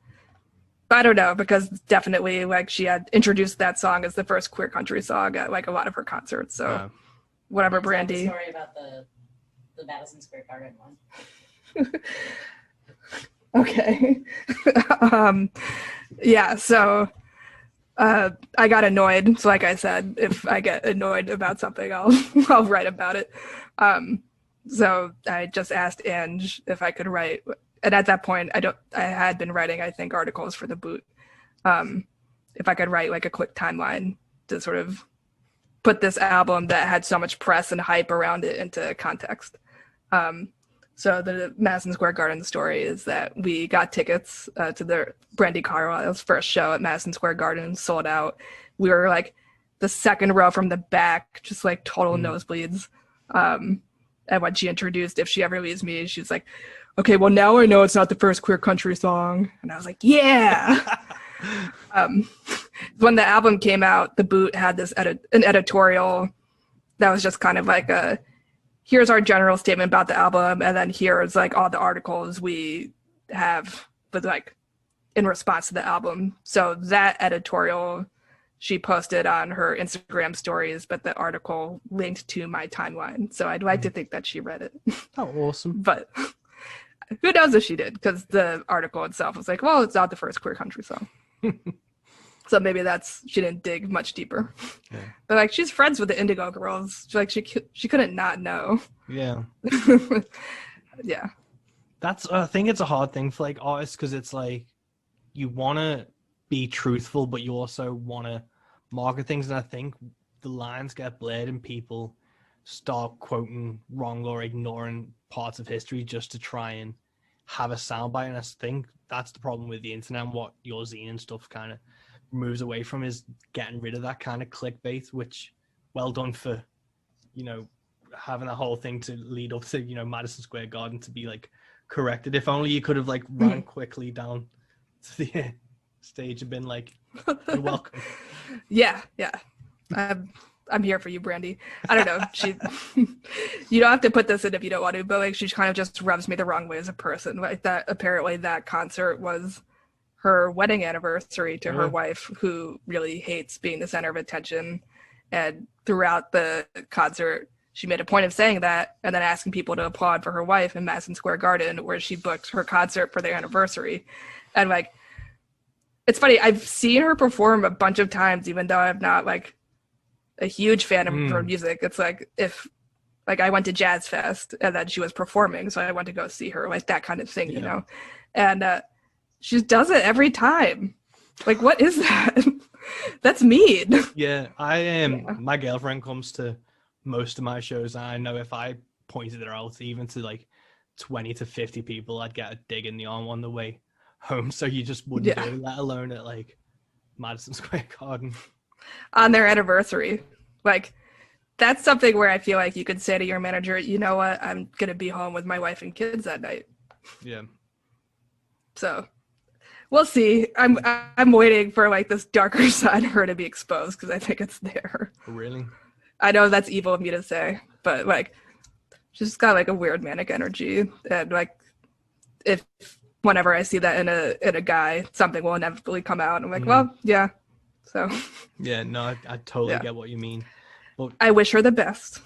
But I don't know, because definitely like she had introduced that song as the first queer country song at like a lot of her concerts. So whatever, Brandi. Story about the Madison Square Garden one. Okay. Yeah, so I got annoyed. So like I said, if I get annoyed about something, I'll write about it. So I just asked Ange if I could write, and at that point I had been writing, I think, articles for the boot. If I could write like a quick timeline to sort of put this album that had so much press and hype around it into context. So the Madison Square Garden story is that we got tickets to the Brandi Carlile's first show at Madison Square Garden, sold out. We were like the second row from the back, just like total nosebleeds. And when she introduced If She Ever Leaves Me, she was like, okay, well now I know it's not the first queer country song. And I was like, yeah. When the album came out, the boot had this an editorial that was just kind of like here's our general statement about the album, and then here's like all the articles we have with like in response to the album. So that editorial she posted on her Instagram stories, but the article linked to my timeline. So I'd like to think that she read it. Oh, awesome. But who knows if she did, because the article itself was like, well, it's not the first queer country song. So maybe she didn't dig much deeper. Yeah. But like, she's friends with the Indigo Girls. She couldn't not know. Yeah. Yeah. I think it's a hard thing for like artists, because it's like you want to be truthful, but you also want to market things. And I think the lines get blurred and people start quoting wrong or ignoring parts of history just to try and have a soundbite. And I think that's the problem with the internet, and what your zine and stuff kind of moves away from, is getting rid of that kind of clickbait, which well done for, you know, having that whole thing to lead up to, you know, Madison Square Garden to be like corrected. If only you could have like ran quickly down to the stage and been like, you're welcome. Yeah. I'm here for you, Brandi. I don't know. You don't have to put this in if you don't want to, but like, she kind of just rubs me the wrong way as a person. Like that, apparently that concert was her wedding anniversary to her wife, who really hates being the center of attention. And throughout the concert, she made a point of saying that and then asking people to applaud for her wife in Madison Square Garden, where she booked her concert for their anniversary. And like, it's funny, I've seen her perform a bunch of times, even though I'm not like a huge fan of her music. It's like if like I went to Jazz Fest and then she was performing, so I went to go see her, like that kind of thing, you know? And she just does it every time. Like, what is that? That's mean. Yeah, I am. My girlfriend comes to most of my shows, and I know if I pointed her out even to like 20 to 50 people, I'd get a dig in the arm on the way home. So you just wouldn't do, let alone at like Madison Square Garden. On their anniversary. Like, that's something where I feel like you could say to your manager, you know what, I'm going to be home with my wife and kids that night. Yeah. So we'll see. I'm waiting for like this darker side of her to be exposed because I think it's there. Really? I know that's evil of me to say, but like she's got like a weird manic energy, and like if whenever I see that in a guy, something will inevitably come out. I'm like, well, yeah. So yeah, no, I totally get what you mean. Well, I wish her the best,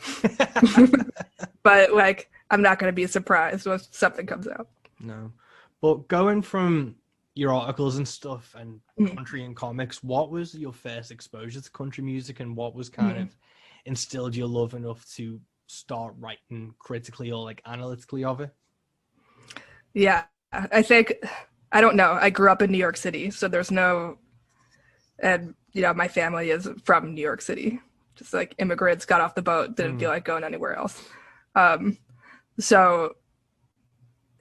but like I'm not going to be surprised when something comes out. No, but going from your articles and stuff and country and comics, what was your first exposure to country music, and what was kind of instilled your love enough to start writing critically or like analytically of it? Yeah, I think, I don't know. I grew up in New York City, so there's no, and you know, my family is from New York City. Just like immigrants, got off the boat, didn't feel like going anywhere else. So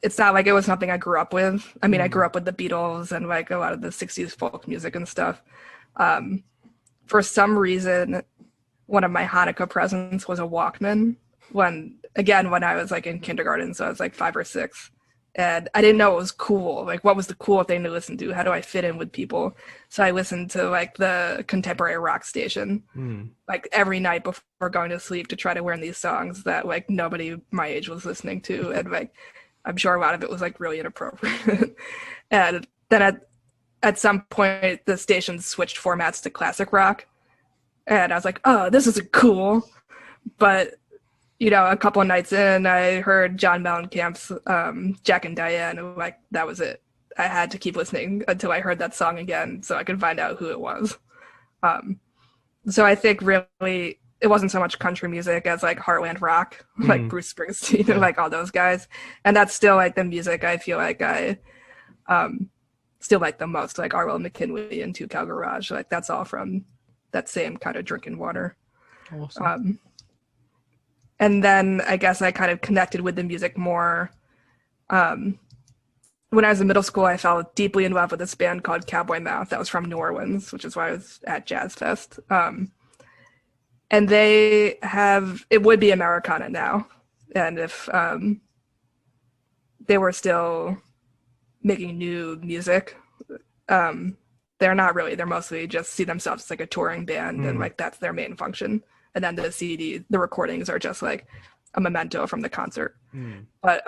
it's not like it was something I grew up with. I mean, I grew up with the Beatles and like a lot of the 60s folk music and stuff. For some reason, one of my Hanukkah presents was a Walkman when I was like in kindergarten, so I was like 5 or 6. And I didn't know it was cool. Like, what was the cool thing to listen to? How do I fit in with people? So I listened to like the contemporary rock station, like every night before going to sleep to try to learn these songs that like nobody my age was listening to. And like, I'm sure a lot of it was like really inappropriate. And then at some point, the station switched formats to classic rock. And I was like, oh, this isn't cool. But you know, a couple of nights in, I heard John Mellencamp's Jack and Diane, and like that was it. I had to keep listening until I heard that song again so I could find out who it was. So I think really it wasn't so much country music as like heartland rock, like Bruce Springsteen and like all those guys. And that's still like the music I feel like I still like the most, like Arlo McKinley and Two Cow Garage. Like that's all from that same kind of drinking water. Awesome. And then I guess I kind of connected with the music more. When I was in middle school, I fell deeply in love with this band called Cowboy Mouth that was from New Orleans, which is why I was at Jazz Fest. And they have, it would be Americana now. And if they were still making new music, they're not really. They're mostly just see themselves as like a touring band and like that's their main function. And then the CD, the recordings are just like a memento from the concert. But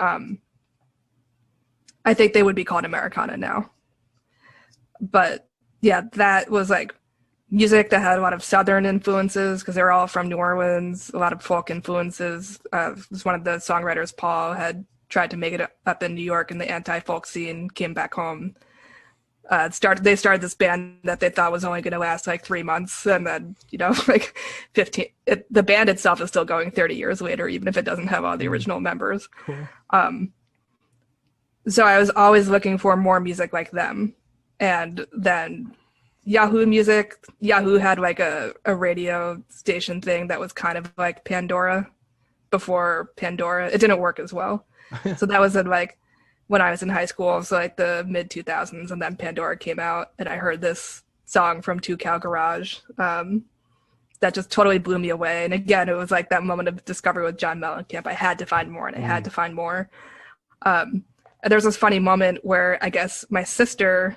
I think they would be called Americana now. But yeah, that was like music that had a lot of Southern influences because they were all from New Orleans, a lot of folk influences. One of the songwriters, Paul, had tried to make it up in New York in the anti-folk scene, came back home. They started this band that they thought was only going to last like 3 months, and then you know like 15. The band itself is still going 30 years later, even if it doesn't have all the original members. Cool. So I was always looking for more music like them, and then Yahoo Music. Yahoo had like a radio station thing that was kind of like Pandora before Pandora. It didn't work as well, so that was in like when I was in high school, so like the mid 2000s, and then Pandora came out, and I heard this song from Two Cow Garage that just totally blew me away. And again, it was like that moment of discovery with John Mellencamp. I had to find more, and I had to find more. And there's this funny moment where I guess my sister,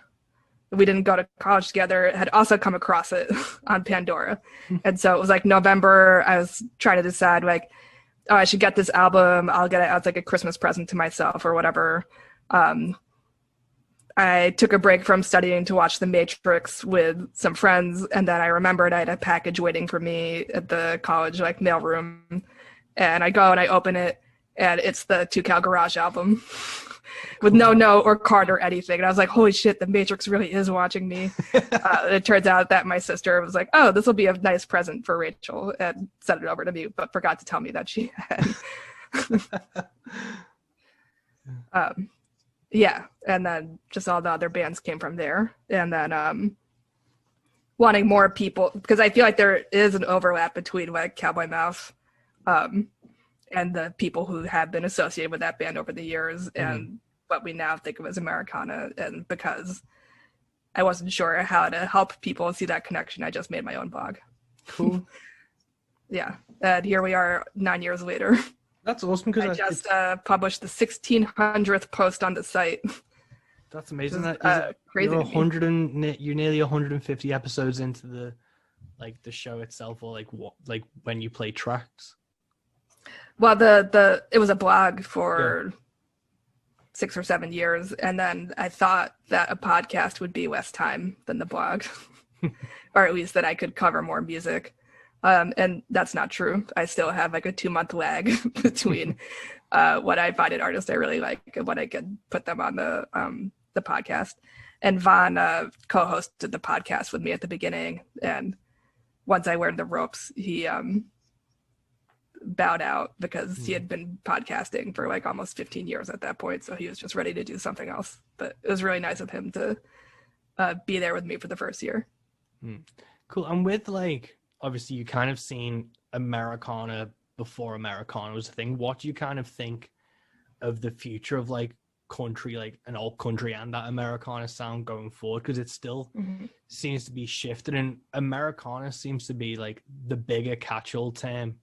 we didn't go to college together, had also come across it on Pandora. And so it was like November, I was trying to decide like, oh, I should get this album. I'll get it as like a Christmas present to myself or whatever. I I took a break from studying to watch The Matrix with some friends, and then I remembered I had a package waiting for me at the college like mailroom, and I go and I open it, and it's the Two Cow Garage album with no note or card or anything. And I was like, holy shit, The Matrix really is watching me. It turns out that my sister was like, oh, this will be a nice present for Rachel, and sent it over to me, but forgot to tell me that she had. Yeah, and then just all the other bands came from there. And then wanting more people, because I feel like there is an overlap between like Cowboy Mouth and the people who have been associated with that band over the years and what we now think of as Americana. And because I wasn't sure how to help people see that connection, I just made my own blog. Cool. Yeah, and here we are 9 years later. That's awesome, because I just published the 1600th post on the site. That's amazing. That is crazy. You're nearly 150 episodes into the show itself, or like when you play tracks. Well, it was a blog for 6 or 7 years, and then I thought that a podcast would be less time than the blog, or at least that I could cover more music. And that's not true. I still have like a 2-month lag between what I find an artist I really like and what I could put them on the podcast. And Vaughn co-hosted the podcast with me at the beginning, and once I learned the ropes, he bowed out because he had been podcasting for like almost 15 years at that point, so he was just ready to do something else. But it was really nice of him to be there with me for the first year. Cool. And with like, obviously you kind of seen Americana before Americana was a thing. What do you kind of think of the future of like country, like an alt country and that Americana sound going forward? Because it still seems to be shifted, and Americana seems to be like the bigger catch-all term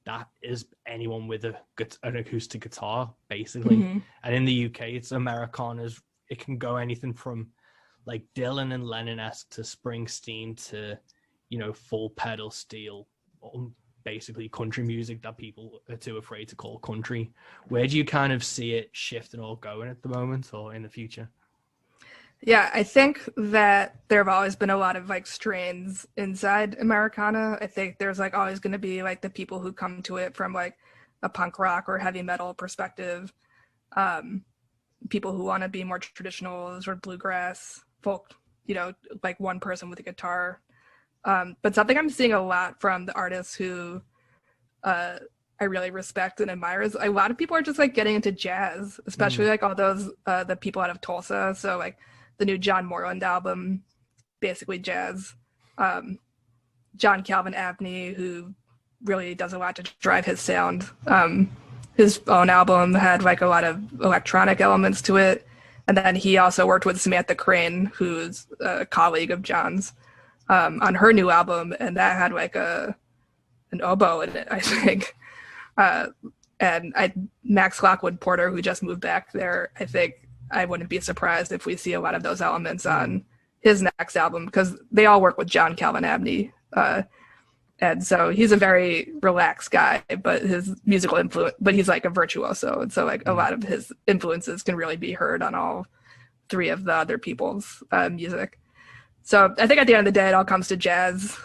that is anyone with an acoustic guitar, basically. And in the UK, it's Americanas. It can go anything from like Dylan and Lennon-esque to Springsteen to, you know, full pedal steel, basically country music that people are too afraid to call country. Where do you kind of see it shifting or going at the moment or in the future? Yeah, I think that there have always been a lot of like strains inside Americana. I think there's like always going to be like the people who come to it from like a punk rock or heavy metal perspective, people who want to be more traditional, sort of bluegrass, folk, you know, like one person with a guitar. But something I'm seeing a lot from the artists who I really respect and admire is a lot of people are just like getting into jazz, especially like all those the people out of Tulsa. So like the new John Moreland album, basically jazz. John Calvin Abney, who really does a lot to drive his sound. His own album had like a lot of electronic elements to it. And then he also worked with Samantha Crane, who's a colleague of John's, on her new album, and that had like an oboe in it, I think. And Max Lockwood Porter, who just moved back there, I think I wouldn't be surprised if we see a lot of those elements on his next album, because they all work with John Calvin Abney. And so he's a very relaxed guy, but his musical influence, but he's like a virtuoso. And so like a lot of his influences can really be heard on all three of the other people's music. So I think at the end of the day, it all comes to jazz.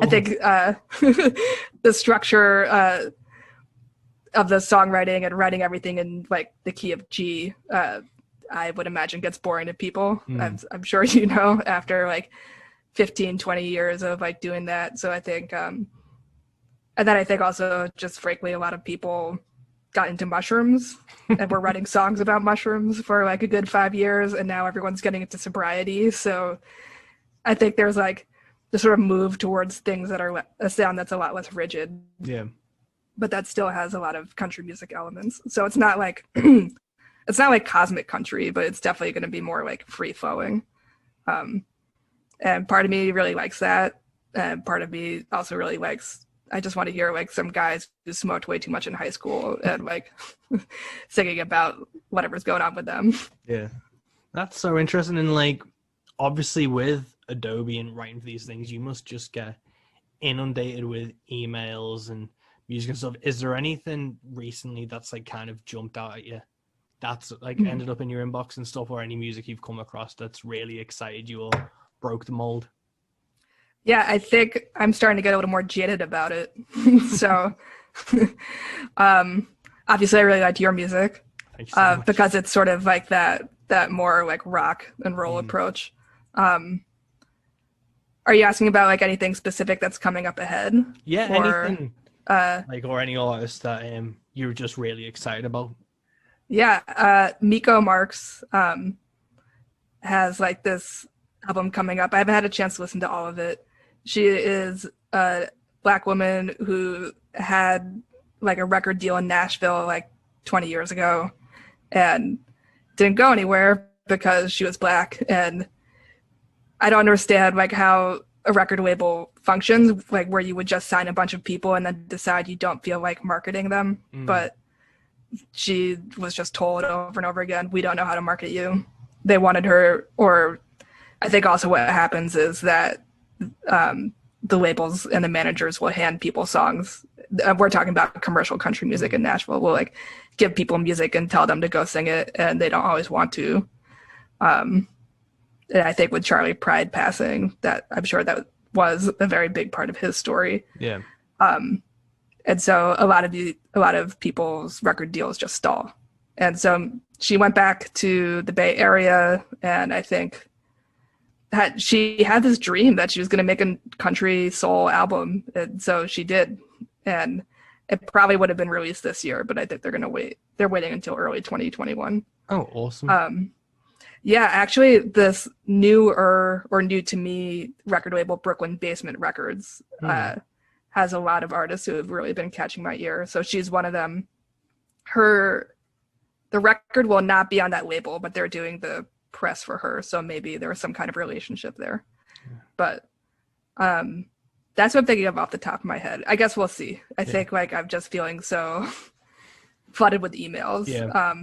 I think the structure of the songwriting and writing everything in like the key of G, I would imagine gets boring to people. I'm sure you know, after like 15, 20 years of like doing that. So I think, and then I think also just frankly, a lot of people got into mushrooms and were writing songs about mushrooms for like a good 5 years. And now everyone's getting into sobriety. So I think there's like the sort of move towards things that are a sound that's a lot less rigid. Yeah. But that still has a lot of country music elements. So it's not like, it's not like cosmic country, but it's definitely going to be more like free flowing. And part of me really likes that. And part of me also really likes, I just want to hear like some guys who smoked way too much in high school and like singing about whatever's going on with them. Yeah. That's so interesting. And like, obviously with Adobe and writing for these things, you must just get inundated with emails and music and stuff. Is there anything recently that's like kind of jumped out at you that's like ended up in your inbox and stuff, or any music you've come across that's really excited you or broke the mold? Yeah, I think I'm starting to get a little more jaded about it. So, obviously, I really liked your music Thank you so much. because it's sort of like that more like rock and roll approach. Are you asking about like anything specific that's coming up ahead? Yeah, Or, anything like, or any artist that you're just really excited about? Yeah, Miko Marks has like this album coming up. I haven't had a chance to listen to all of it. She is a Black woman who had like a record deal in Nashville like 20 years ago and didn't go anywhere because she was Black. And I don't understand like how a record label functions, like where you would just sign a bunch of people and then decide you don't feel like marketing them. But she was just told over and over again, we don't know how to market you. They wanted her, or I think also what happens is that the labels and the managers will hand people songs. We're talking about commercial country music in Nashville. We'll like give people music and tell them to go sing it, and they don't always want to. And I think with Charlie Pride passing, that I'm sure that was a very big part of his story. Yeah. And so a lot of people's record deals just stall. And so she went back to the Bay Area, and I think she had this dream that she was going to make a country soul album. And so she did. And it probably would have been released this year, but I think they're going to wait. They're waiting until early 2021. Oh, awesome. Yeah, actually, this new to me record label, Brooklyn Basement Records, has a lot of artists who have really been catching my ear. So she's one of them. The record will not be on that label, but they're doing the press for her. So maybe there was some kind of relationship there. But that's what I'm thinking of off the top of my head. I guess we'll see. I think like I'm just feeling so flooded with emails. Yeah.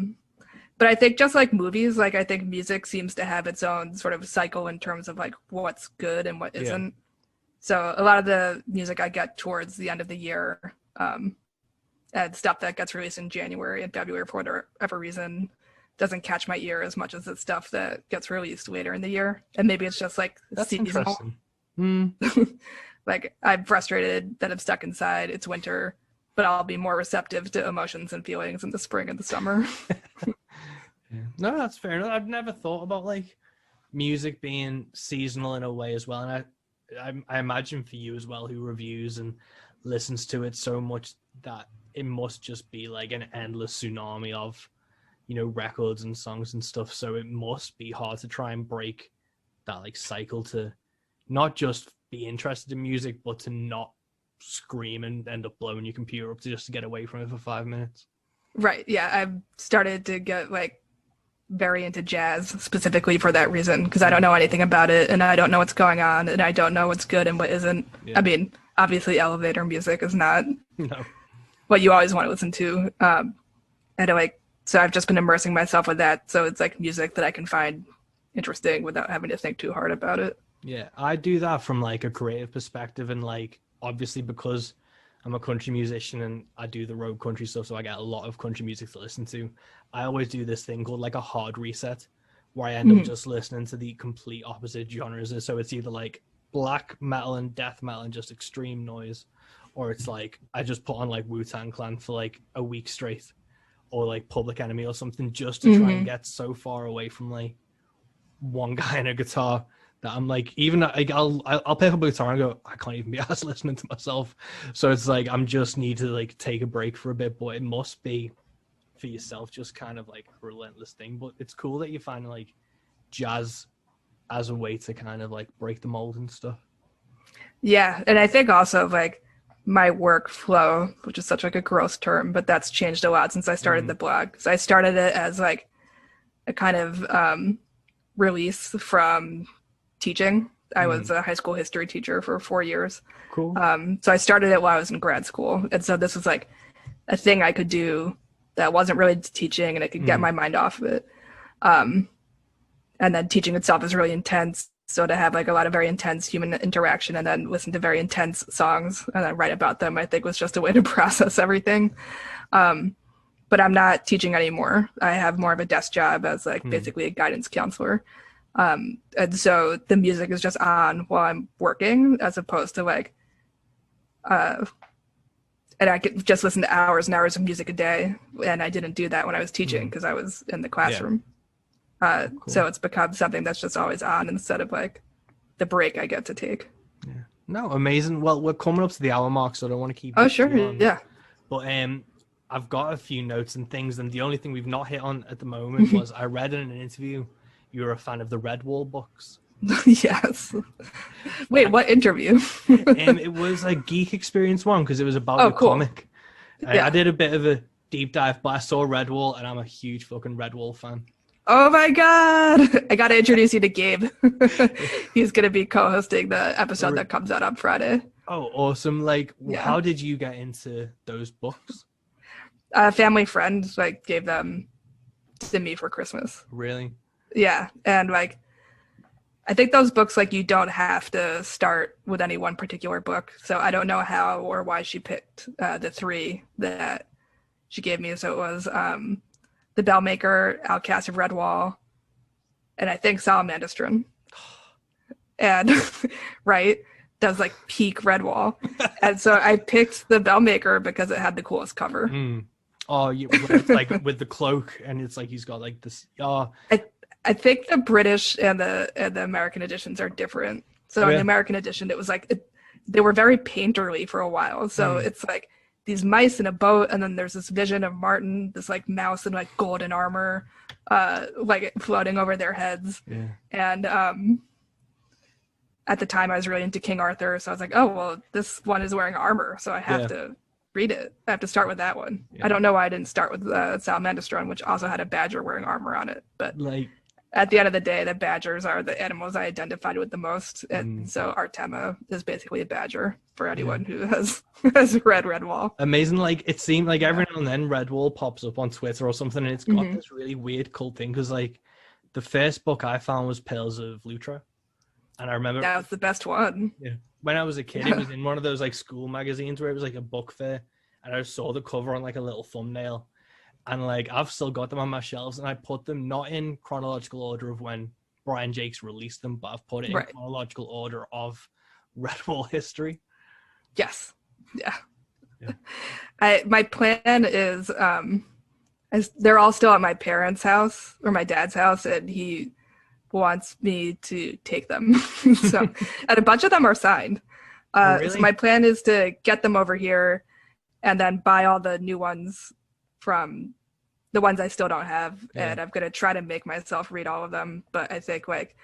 But I think just like movies, like I think music seems to have its own sort of cycle in terms of like what's good and what isn't. So a lot of the music I get towards the end of the year, and stuff that gets released in January and February for whatever reason doesn't catch my ear as much as the stuff that gets released later in the year. And maybe it's just like That's seasonal. interesting. Like I'm frustrated that I'm stuck inside. It's winter, but I'll be more receptive to emotions and feelings in the spring and the summer. No, that's fair enough. I've never thought about like music being seasonal in a way as well. And I imagine for you as well, who reviews and listens to it so much, that it must just be like an endless tsunami of, you know, records and songs and stuff. So it must be hard to try and break that like cycle to not just be interested in music, but to not scream and end up blowing your computer up just to get away from it for 5 minutes. Right. Yeah. I've started to get like very into jazz specifically for that reason, because I don't know anything about it and I don't know what's going on and I don't know what's good and what isn't. Yeah. I mean, obviously elevator music is not what you always want to listen to. So I've just been immersing myself with that. So it's like music that I can find interesting without having to think too hard about it. Yeah, I do that from like a creative perspective, and like obviously because I'm a country musician and I do the road country stuff, so I get a lot of country music to listen to. I always do this thing called like a hard reset, where I end up just listening to the complete opposite genres. So it's either like black metal and death metal and just extreme noise, or it's like I just put on like Wu-Tang Clan for like a week straight, or like Public Enemy or something, just to try and get so far away from like one guy and a guitar that I'm like, even like I'll pick up a guitar and go, I can't even be asked listening to myself. So it's like I'm just need to like take a break for a bit, but it must be for yourself just kind of like a relentless thing. But it's cool that you find like jazz as a way to kind of like break the mold and stuff. Yeah, and I think also like my workflow, which is such like a gross term, but that's changed a lot since I started the blog. So I started it as like a kind of release from teaching. I was a high school history teacher for 4 years. Cool. So I started it while I was in grad school. And so this was like a thing I could do that wasn't related to teaching, and I could get my mind off of it. And then teaching itself is really intense. So to have like a lot of very intense human interaction and then listen to very intense songs and then write about them, I think was just a way to process everything. but I'm not teaching anymore. I have more of a desk job as like basically a guidance counselor. And so the music is just on while I'm working, as opposed to like, and I could just listen to hours and hours of music a day. And I didn't do that when I was teaching because I was in the classroom. Cool. So it's become something that's just always on instead of like the break I get to take. Yeah. No, amazing. Well, we're coming up to the hour mark, so I don't want to keep. Oh, sure. Yeah. But I've got a few notes and things, and the only thing we've not hit on at the moment was I read in an interview you were a fan of the Redwall books. Yes. Wait, what interview? It was a Geek Experience one because it was about the comic. I did a bit of a deep dive, but I saw Redwall, and I'm a huge fucking Redwall fan. Oh my god! I gotta introduce you to Gabe. He's gonna be co-hosting the episode that comes out on Friday. Oh, awesome! Like, how did you get into those books? A family friend like gave them to me for Christmas. Really? Yeah, and like, I think those books, like, you don't have to start with any one particular book. So I don't know how or why she picked the three that she gave me. So it was The Bellmaker, Outcast of Redwall, and I think Salamandastron. And right, that was like peak Redwall. And so I picked The Bellmaker because it had the coolest cover. Oh, it's like with the cloak, and it's like he's got like this. I think the British and the American editions are different. So in the American edition, it was like they were very painterly for a while. So it's like these mice in a boat, and then there's this vision of Martin, this like mouse in like golden armor, like floating over their heads. Yeah. And at the time, I was really into King Arthur, so I was like, oh well, this one is wearing armor, so I have to read it. I have to start with that one. Yeah. I don't know why I didn't start with Salamandastron, which also had a badger wearing armor on it, but like. At the end of the day, the badgers are the animals I identified with the most. And so Artema is basically a badger for anyone who has read Redwall. Amazing. Like, it seemed like every now and then Redwall pops up on Twitter or something, and it's got this really weird cult thing. Because, like, the first book I found was Pearls of Lutra. And I remember... That was the best one. Yeah. When I was a kid, it was in one of those, like, school magazines where it was, like, a book fair. And I saw the cover on, like, a little thumbnail. And like I've still got them on my shelves, and I put them not in chronological order of when Brian Jakes released them, but I've put it in chronological order of Redwall history. Yes. Yeah. My plan is they're all still at my parents' house or my dad's house, and he wants me to take them. So and a bunch of them are signed. Really? So my plan is to get them over here and then buy all the new ones from the ones I still don't have, and I'm going to try to make myself read all of them, but I think like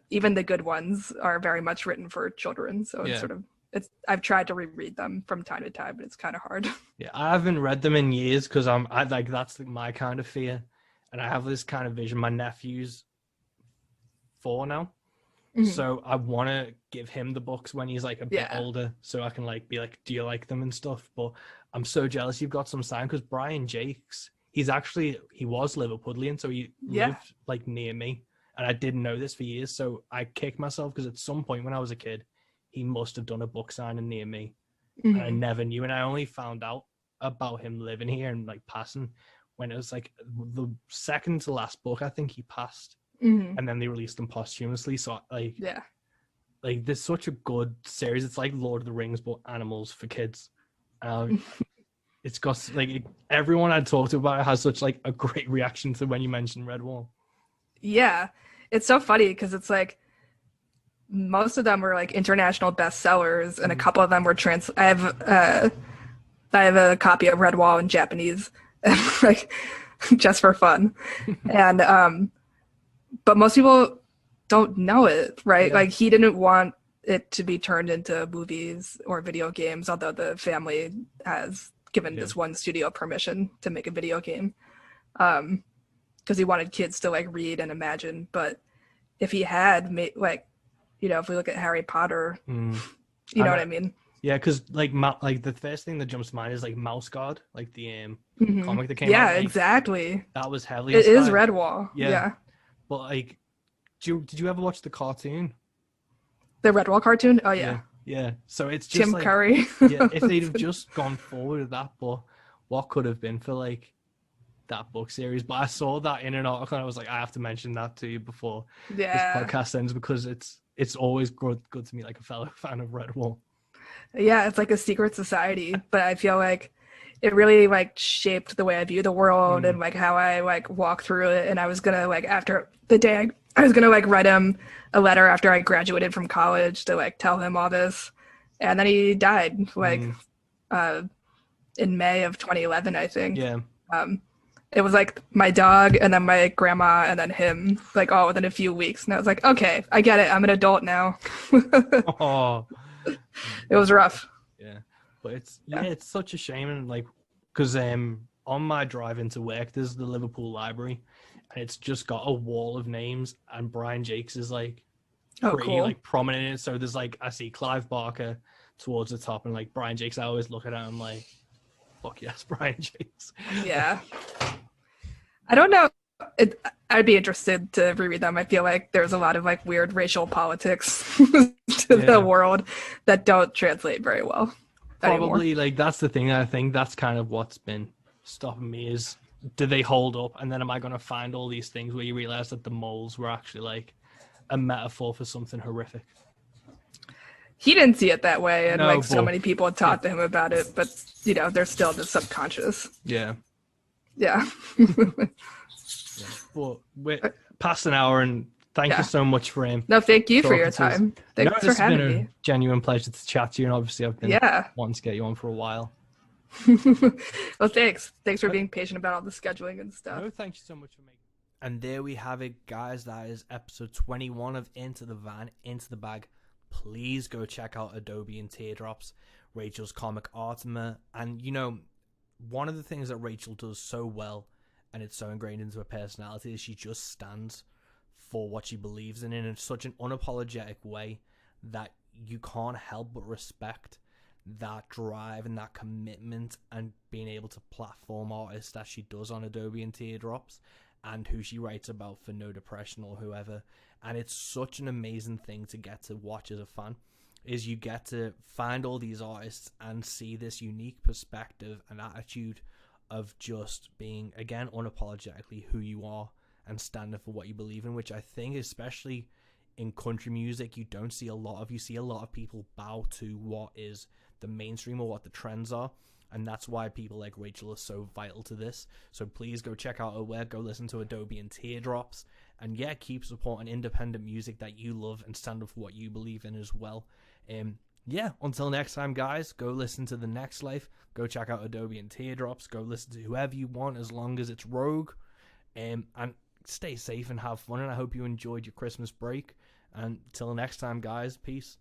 even the good ones are very much written for children, so it's sort of I've tried to reread them from time to time, but it's kind of hard. Yeah, I haven't read them in years because I like that's my kind of fear, and I have this kind of vision. My nephew's 4 now, so I want to give him the books when he's like a bit older, so I can like be like, do you like them and stuff, but I'm so jealous you've got some signed because Brian Jakes, he was Liverpudlian, so he lived like near me, and I didn't know this for years, so I kicked myself because at some point when I was a kid, he must have done a book signing near me, and I never knew, and I only found out about him living here and like passing when it was like the second to last book I think he passed, and then they released them posthumously, so like like there's such a good series. It's like Lord of the Rings but animals for kids. It's got like everyone I talked to about it has such like a great reaction to when you mentioned Redwall. Yeah, it's so funny because it's like most of them were like international bestsellers, and a couple of them were I have a copy of Redwall in Japanese, like just for fun, and but most people don't know it, right? Like he didn't want it to be turned into movies or video games, although the family has given this one studio permission to make a video game because he wanted kids to like read and imagine. But if he had made like, you know, if we look at Harry Potter, you know what I mean? Yeah, because like the first thing that jumps to mind is like Mouse Guard, like the comic that came out. Yeah, like, exactly. That was heavily inspired. It is Redwall. Yeah. But like, did you ever watch the cartoon? The Redwall cartoon? Oh, yeah. Yeah. So it's just Tim like, Curry. yeah, if they'd have just gone forward with that, but what could have been for like that book series. But I saw that in an article and I was like, I have to mention that to you before this Yeah. podcast ends, because it's always good to me, like a fellow fan of Redwall. Yeah, it's like a secret society, but I feel like it really like shaped the way I view the world and like how I like walk through it. And I was gonna like after the day I was gonna like write him a letter after I graduated from college to like tell him all this, and then he died like in May of 2011, I think. Yeah. It was like my dog and then my grandma and then him, like all within a few weeks. And I was like, okay, I get it. I'm an adult now. Oh, It was rough. yeah. But it's such a shame. And like, because on my drive into work, there's the Liverpool Library, and it's just got a wall of names, and Brian Jakes is like pretty cool. like prominent in it. So there's like, I see Clive Barker towards the top, and like Brian Jakes, I always look at him like, fuck yes, Brian Jakes. Yeah. I don't know. I'd be interested to reread them. I feel like there's a lot of like weird racial politics to the world that don't translate very well anymore. Probably like that's the thing. I think that's kind of what's been stopping me is, do they hold up? And then am I going to find all these things where you realize that the moles were actually like a metaphor for something horrific? He didn't see it that way, and No, like so but- many people talked to him about it, but you know, they're still the subconscious. Yeah. Yeah. But we're past an hour, and thank you so much for him. No, thank you for your talking to us. time. Thanks for It's having been a me. genuine pleasure to chat to you, and obviously I've been Yeah. wanting to get you on for a while. Well, thanks. Thanks for being patient about all the scheduling and stuff. No, thank you so much for making. And there we have it, guys. That is episode 21 of Into the Van, Into the Bag. Please go check out Adobe and Teardrops, Rachel's comic Artima. And, you know, one of the things that Rachel does so well, and it's so ingrained into her personality, is she just stands for what she believes in such an unapologetic way that you can't help but respect that drive and that commitment and being able to platform artists that she does on Adobe and Teardrops, and who she writes about for No Depression or whoever. And it's such an amazing thing to get to watch as a fan, is you get to find all these artists and see this unique perspective and attitude of just being, again, unapologetically who you are and standing for what you believe in, which I think, especially in country music, you don't see a lot of. You see a lot of people bow to what is the mainstream or what the trends are, and that's why people like Rachel are so vital to this. So please go check out her work, go listen to Adobe and Teardrops, and yeah, keep supporting independent music that you love and stand up for what you believe in as well. Yeah, until next time, guys, go listen to The Next Life, go check out Adobe and Teardrops, go listen to whoever you want as long as it's Rogue, and stay safe and have fun, and I hope you enjoyed your Christmas break. And till next time, guys, peace.